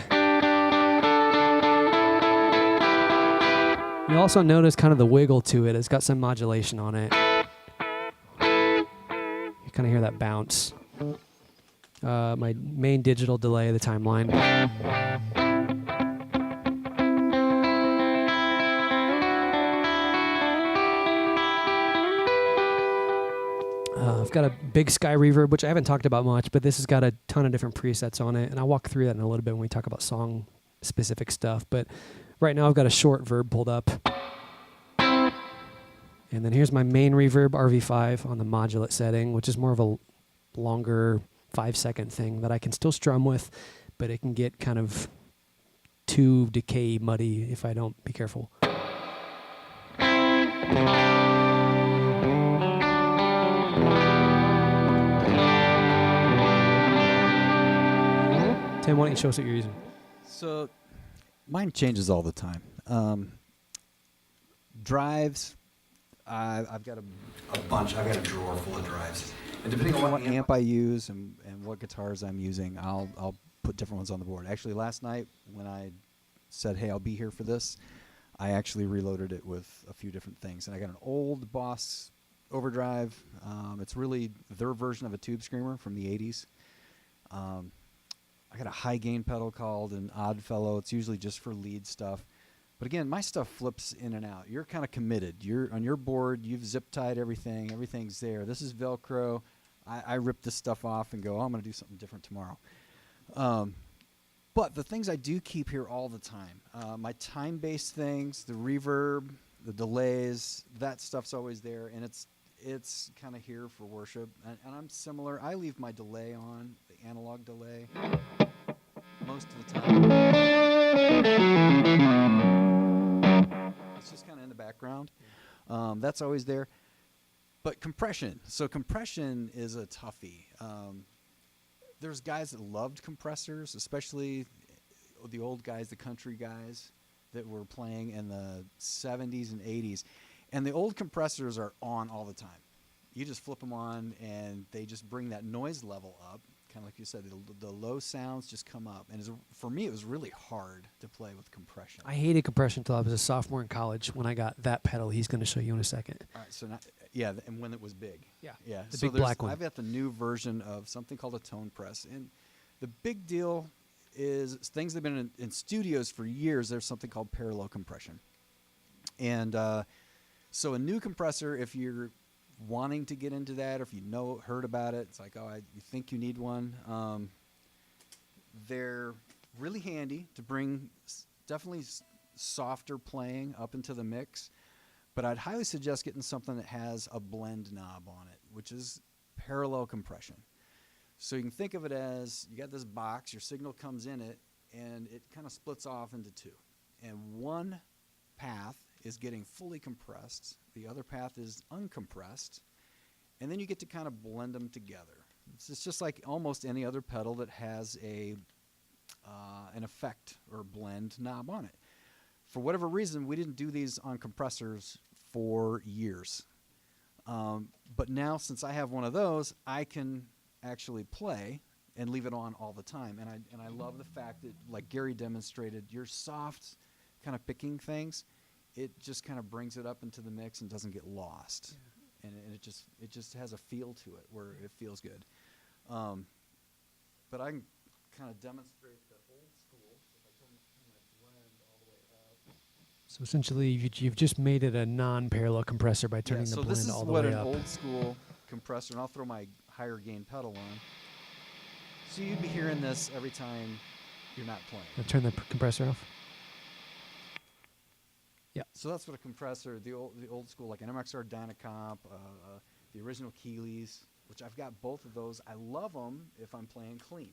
Speaker 1: You also notice kind of the wiggle to it. It's got some modulation on it. You kind of hear that bounce. My main digital delay, the timeline. I've got a big sky reverb, which I haven't talked about much, but this has got a ton of different presets on it, and I'll walk through that in a little bit when we talk about song-specific stuff. But right now I've got a short verb pulled up. And then here's my main reverb, RV5, on the modulate setting, which is more of a longer 5-second thing that I can still strum with, but it can get kind of too decay muddy if I don't be careful. Tim, why don't you show us what you're using?
Speaker 4: So mine changes all the time. Drives, I've got a bunch. I've got a drawer full of drives. And depending on what amp I use and what guitars I'm using, I'll put different ones on the board. Actually, last night when I said, hey, I'll be here for this, I actually reloaded it with a few different things. And I got an old Boss overdrive. It's really their version of a tube screamer from the 80s. I got a high gain pedal called an Odd Fellow. It's usually just for lead stuff. But again, my stuff flips in and out. You're kind of committed. You're on your board. You've zip tied everything. Everything's there. This is Velcro. I rip this stuff off and go, oh, I'm going to do something different tomorrow. But the things I do keep here all the time, my time-based things, the reverb, the delays, that stuff's always there, and it's kind of here for worship. And I'm similar. I leave my delay on, the analog delay, most of the time. It's just kind of in the background. That's always there. But compression. So compression is a toughie. There's guys that loved compressors, especially the old guys, the country guys that were playing in the 70s and 80s. And the old compressors are on all the time. You just flip them on, and they just bring that noise level up kind of like you said, the low sounds just come up. And for me, it was really hard to play with compression.
Speaker 1: I hated compression until I was a sophomore in college when I got that pedal he's going to show you in a second.
Speaker 4: All right, so yeah, and when it was big.
Speaker 1: Yeah,
Speaker 4: Yeah,
Speaker 1: the
Speaker 4: so
Speaker 1: big black one.
Speaker 4: I've got the new version of something called a tone press. And the big deal is things that have been in studios for years, there's something called parallel compression. And so a new compressor, if you're wanting to get into that, or if you heard about it, it's like, you think you need one. They're really handy to bring definitely softer playing up into the mix, but I'd highly suggest getting something that has a blend knob on it, which is parallel compression. So you can think of it as you got this box, your signal comes in it, and it kind of splits off into two. And one path is getting fully compressed, the other path is uncompressed, and then you get to kind of blend them together. It's just like almost any other pedal that has an effect or blend knob on it. For whatever reason, we didn't do these on compressors for years. But now, since I have one of those, I can actually play and leave it on all the time. And I love the fact that, like Gary demonstrated, your soft kind of picking things, it just kind of brings it up into the mix and doesn't get lost. Yeah. And it just has a feel to it where it feels good. But I can kind of demonstrate the old school if I turn my blend all the way up.
Speaker 1: So essentially, you've just made it a non-parallel compressor by turning the blend all the way up.
Speaker 4: So this is what an old school compressor, and I'll throw my higher gain pedal on. So you'd be hearing this every time you're not playing.
Speaker 1: I'll turn the compressor off. Yeah.
Speaker 4: So that's what a compressor, the old school, like an MXR Dynacomp, the original Keeleys, which I've got both of those. I love them if I'm playing clean,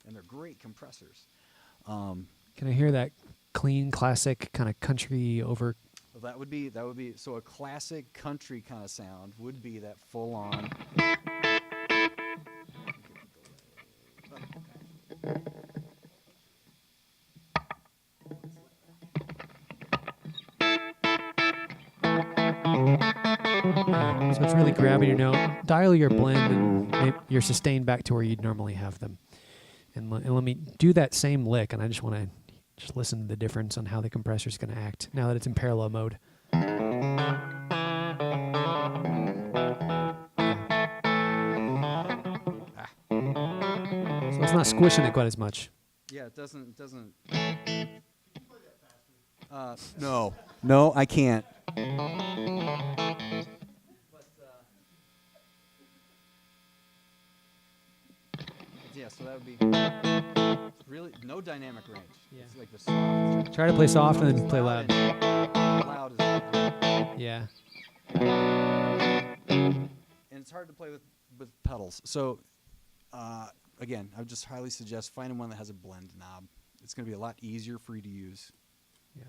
Speaker 4: and they're great compressors.
Speaker 1: Can I hear that clean, classic kind of country over?
Speaker 4: Well, that would be so a classic country kind of sound would be that full on.
Speaker 1: So it's really grabbing your note. Dial your blend and your sustain back to where you'd normally have them. And let me do that same lick, and I just want to just listen to the difference on how the compressor's going to act now that it's in parallel mode. So it's not squishing it quite as much.
Speaker 4: Yeah, it doesn't. No, I can't. Yeah, so that would be really no dynamic range.
Speaker 1: Yeah.
Speaker 4: It's like the soft.
Speaker 1: Try to play soft and then play loud.
Speaker 4: Loud is
Speaker 1: Yeah.
Speaker 4: and it's hard to play with pedals. So again, I would just highly suggest finding one that has a blend knob. It's going to be a lot easier for you to use.
Speaker 1: Yeah.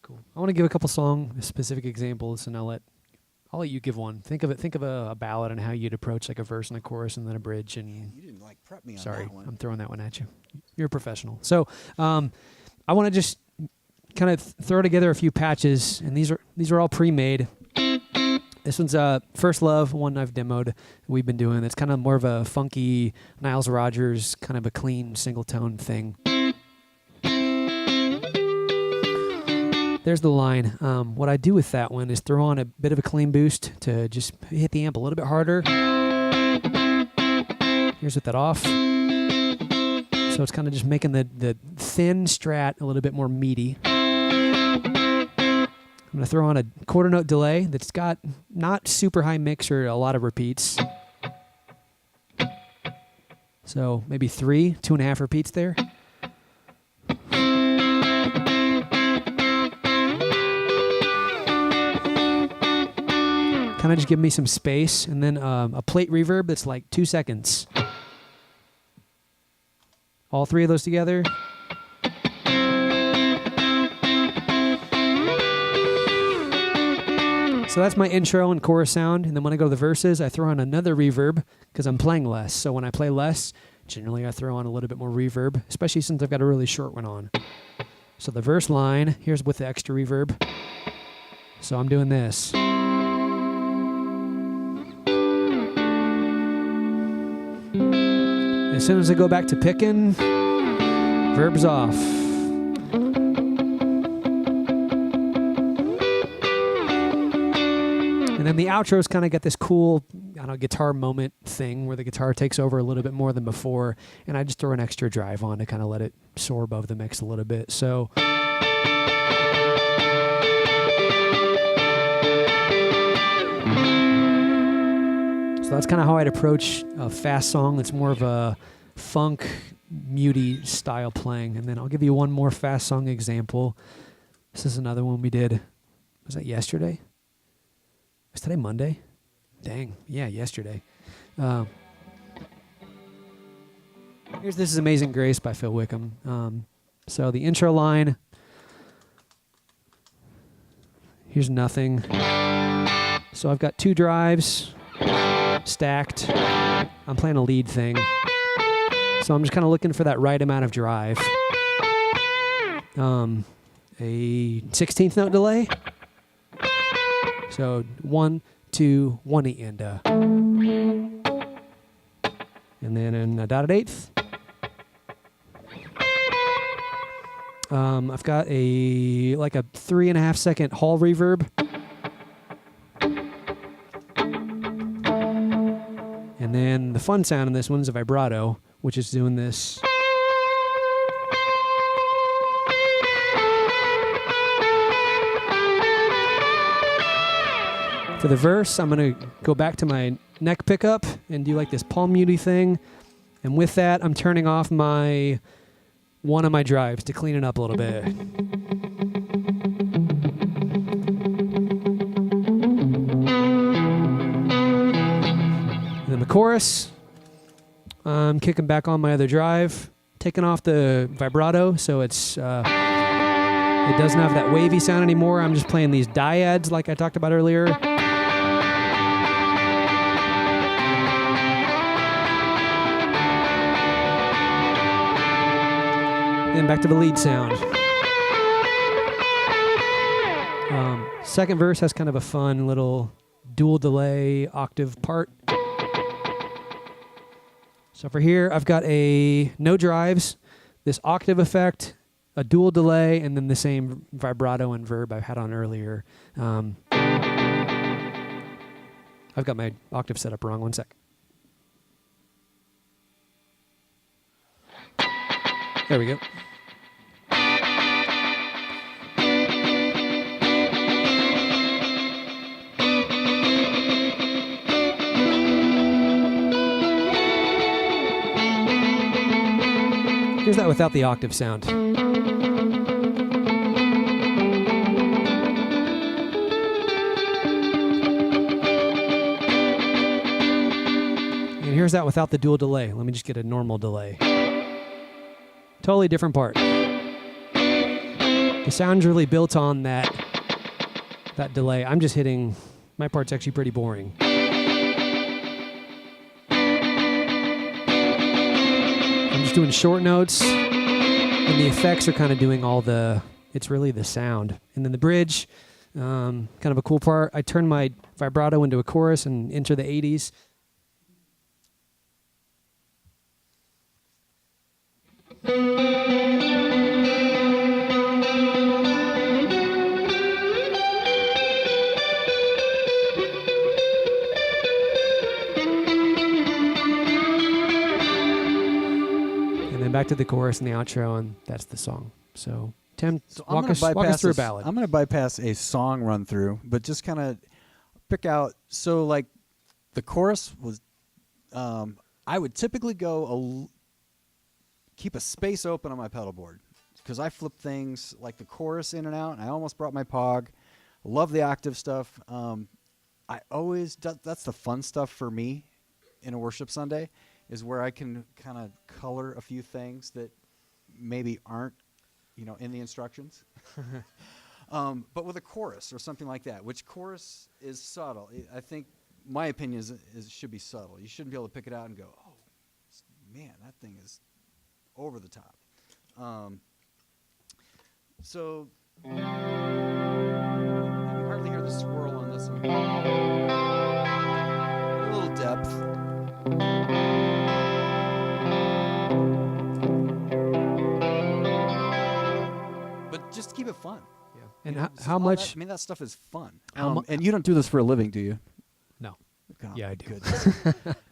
Speaker 1: Cool. I want to give a couple song specific examples, and I'll let you give one. Think of a ballad and how you'd approach like a verse and a chorus and then a bridge. And
Speaker 4: You didn't like prep me on
Speaker 1: sorry,
Speaker 4: that one.
Speaker 1: I'm throwing that one at you. You're a professional. So I want to just kind of throw together a few patches, and these are all pre-made. This one's First Love, one I've demoed. We've been doing. It's kind of more of a funky Niles Rodgers, kind of a clean single tone thing. There's the line. What I do with that one is throw on a bit of a clean boost to just hit the amp a little bit harder. Here's with that off. So it's kind of just making the thin strat a little bit more meaty. I'm going to throw on a quarter note delay that's got not super high mix or a lot of repeats. So maybe 2.5 repeats there. Kind of just give me some space, and then a plate reverb that's like 2 seconds. All three of those together. So that's my intro and chorus sound, and then when I go to the verses, I throw on another reverb because I'm playing less. So when I play less, generally I throw on a little bit more reverb, especially since I've got a really short one on. So the verse line, here's with the extra reverb. So I'm doing this. as soon as I go back to picking, verb's off. And then the outro's kind of got this cool, I don't know, guitar moment thing where the guitar takes over a little bit more than before, and I just throw an extra drive on to kind of let it soar above the mix a little bit. So that's kind of how I'd approach a fast song that's more of a funk, muty style playing. And then I'll give you one more fast song example. This is another one we did. Was that yesterday? Was today Monday? Dang. Yeah, yesterday. Here's This Is Amazing Grace by Phil Wickham. So the intro line. Here's nothing. So I've got 2 drives stacked. I'm playing a lead thing. So I'm just kind of looking for that right amount of drive. A 16th note delay. So 1, 2, 1 E and then in a dotted eighth. I've got a 3.5 second hall reverb. And then the fun sound in this one's a vibrato, which is doing this. For the verse, I'm going to go back to my neck pickup and do like this palm muty thing. And with that, I'm turning off one of my drives to clean it up a little bit. And then the chorus, I'm kicking back on my other drive, taking off the vibrato so it doesn't have that wavy sound anymore. I'm just playing these dyads like I talked about earlier. Then back to the lead sound. Second verse has kind of a fun little dual delay octave part. So for here, I've got no drives, this octave effect, a dual delay, and then the same vibrato and verb I've had on earlier. I've got my octave set up wrong. 1 sec. There we go. Here's that without the octave sound. And here's that without the dual delay. Let me just get a normal delay. Totally different part. The sound's really built on that delay. I'm just hitting, my part's actually pretty boring. I'm just doing short notes, and the effects are kind of doing it's really the sound. And then the bridge, kind of a cool part. I turn my vibrato into a chorus and enter the 80s. Back to the chorus and the outro, and that's the song. So, Tim, walk us through a ballad.
Speaker 4: I'm going to bypass a song run through, but just kind of pick out. So, like, the chorus was, I would typically keep a space open on my pedal board because I flip things like the chorus in and out. And I almost brought my Pog. Love the octave stuff. That's the fun stuff for me in a worship Sunday. Is where I can kind of color a few things that maybe aren't, in the instructions. But with a chorus or something like that, which chorus is subtle. I think my opinion is it should be subtle. You shouldn't be able to pick it out and go, oh, man, that thing is over the top. So you can hardly hear the swirl on this one. A little depth. keep it fun.
Speaker 1: Yeah. And
Speaker 4: You know,
Speaker 1: how
Speaker 4: all
Speaker 1: much?
Speaker 4: I mean, that stuff is fun.
Speaker 1: How mu-
Speaker 4: And you don't do this for a living, do you?
Speaker 1: No.
Speaker 4: Oh,
Speaker 1: Yeah, I do.
Speaker 4: goodness.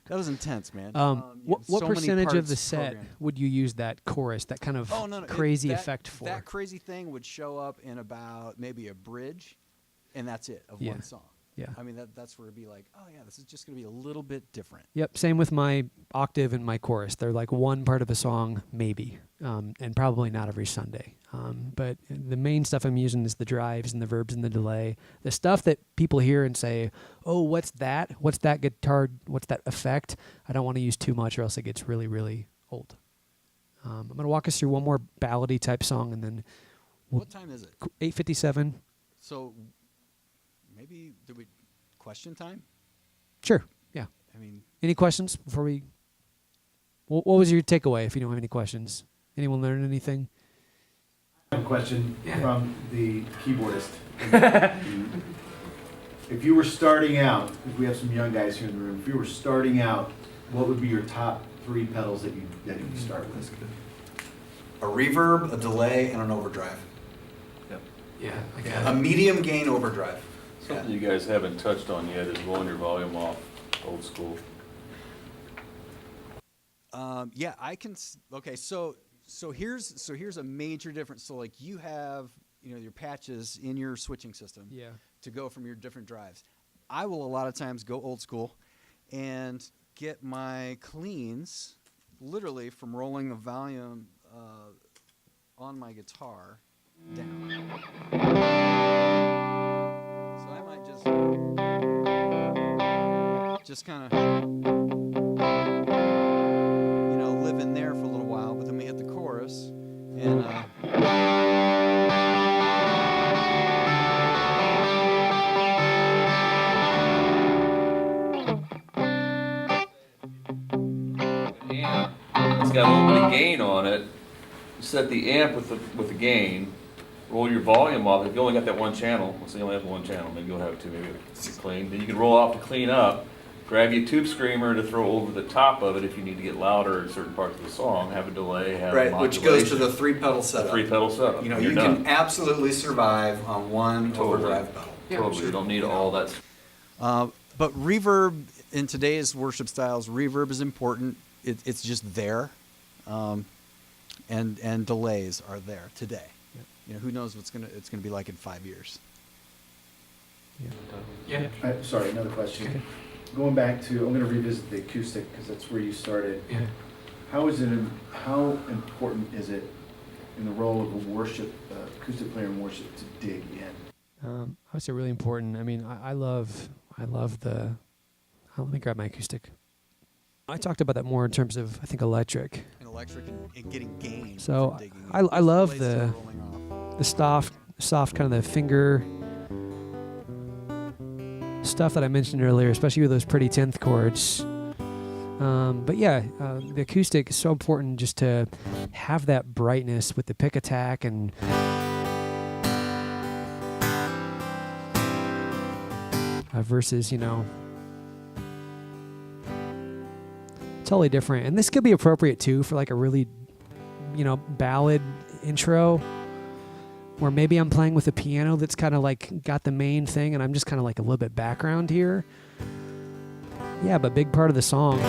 Speaker 4: That was intense, man. You
Speaker 1: What
Speaker 4: have so many
Speaker 1: percentage of
Speaker 4: parts
Speaker 1: the set
Speaker 4: programmed.
Speaker 1: would you use that chorus, that kind of
Speaker 4: Oh, no,
Speaker 1: crazy
Speaker 4: that,
Speaker 1: effect for?
Speaker 4: That crazy thing would show up in about maybe a bridge, and that's it, of
Speaker 1: Yeah.
Speaker 4: one song.
Speaker 1: Yeah.
Speaker 4: I mean, that's where it'd be like, oh, yeah, this is just going to be a little bit different.
Speaker 1: Yep, same with my octave and my chorus. They're like one part of a song, maybe, and probably not every Sunday. But the main stuff I'm using is the drives and the verbs and the delay. The stuff that people hear and say, oh, what's that? What's that guitar? What's that effect? I don't want to use too much or else it gets really, really old. I'm going to walk us through one more ballady type song and then
Speaker 4: What time is it?
Speaker 1: 8:57.
Speaker 4: So maybe question time?
Speaker 1: Sure, yeah.
Speaker 4: I mean,
Speaker 1: Any questions before we... What was your takeaway if you don't have any questions? Anyone learn anything?
Speaker 3: I have a question from the keyboardist. If you were starting out, if we have some young guys here in the room, if you were starting out, what would be your top 3 pedals that you start with?
Speaker 8: A reverb, a delay, and an overdrive.
Speaker 1: Yeah,
Speaker 8: A medium gain overdrive.
Speaker 5: Something you guys haven't touched on yet is rolling your volume off, old school.
Speaker 4: yeah, I can. Okay, so here's a major difference. So like you have your patches in your switching system
Speaker 1: Yeah.
Speaker 4: to go from your different drives. I will a lot of times go old school and get my cleans literally from rolling the volume on my guitar down. So I might just kind of live in there for a little while, but then we hit the chorus and
Speaker 5: It's got a little bit of gain on it. You set the amp with the gain. Roll your volume off. If you only got that one channel, let's say you only have one channel, maybe you'll have two, maybe it's clean. Then you can roll off to clean up. Grab your tube screamer to throw over the top of it if you need to get louder in certain parts of the song. Have a delay, have
Speaker 8: Right,
Speaker 5: a
Speaker 8: which
Speaker 5: modulation.
Speaker 8: goes to the 3-pedal setup.
Speaker 5: 3-pedal setup.
Speaker 8: You
Speaker 5: You're
Speaker 8: can
Speaker 5: done.
Speaker 8: absolutely survive on one
Speaker 5: Totally.
Speaker 8: overdrive pedal.
Speaker 5: Totally, you don't need all that.
Speaker 4: but reverb in today's worship styles, reverb is important. It's just there, and delays are there today. Who knows what's it's gonna be like in 5 years.
Speaker 1: Yeah.
Speaker 3: Sorry, another question.
Speaker 1: Okay.
Speaker 3: Going back to, I'm going to revisit the acoustic because that's where you started.
Speaker 1: Yeah.
Speaker 3: How important is it in the role of a worship acoustic player in worship to dig in?
Speaker 1: I would say really important. I mean, I love the. Let me grab my acoustic. I talked about that more in terms of I think electric.
Speaker 4: And electric and getting gain.
Speaker 1: So
Speaker 4: from digging.
Speaker 1: I love
Speaker 4: Delays still
Speaker 1: the
Speaker 4: rolling off.
Speaker 1: the soft kind of the finger stuff that I mentioned earlier, especially with those pretty 10th chords. But yeah, the acoustic is so important just to have that brightness with the pick attack and versus, totally different. And this could be appropriate too for like a really, ballad intro where maybe I'm playing with a piano that's kind of like got the main thing and I'm just kind of like a little bit background here. Yeah, but big part of the song.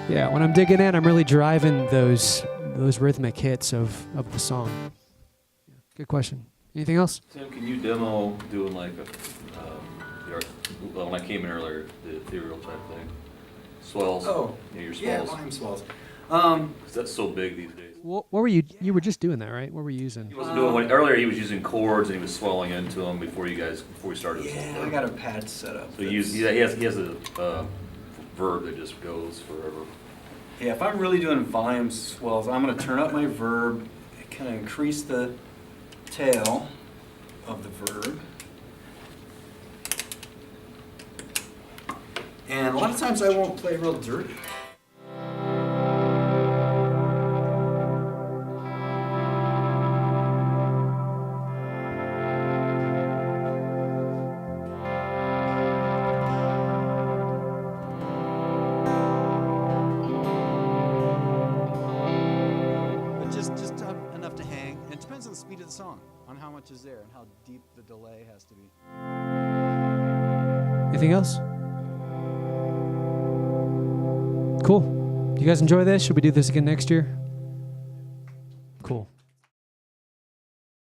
Speaker 1: Yeah, when I'm digging in, I'm really driving those rhythmic hits of the song. Yeah, good question. Anything else?
Speaker 5: Tim, can you demo doing like when I came in earlier, the ethereal type thing? Swells.
Speaker 8: Oh,
Speaker 5: Your
Speaker 8: yeah,
Speaker 5: swells.
Speaker 8: volume swells.
Speaker 5: Because that's so big these days.
Speaker 1: What were you were just doing that, right? What were you using?
Speaker 5: He wasn't doing earlier. He was using chords and he was swelling into them before we started. this whole
Speaker 8: Yeah,
Speaker 5: thing.
Speaker 8: I got a pad set up.
Speaker 5: So he has a verb that just goes forever.
Speaker 8: Yeah, if I'm really doing volume swells, I'm going to turn up my verb, kind of increase the tail of the verb. And a lot of times I won't play real dirty.
Speaker 4: song on how much is there and how deep the delay has to be.
Speaker 1: Anything else? Cool. You guys enjoy this? Should we do this again next year? Cool.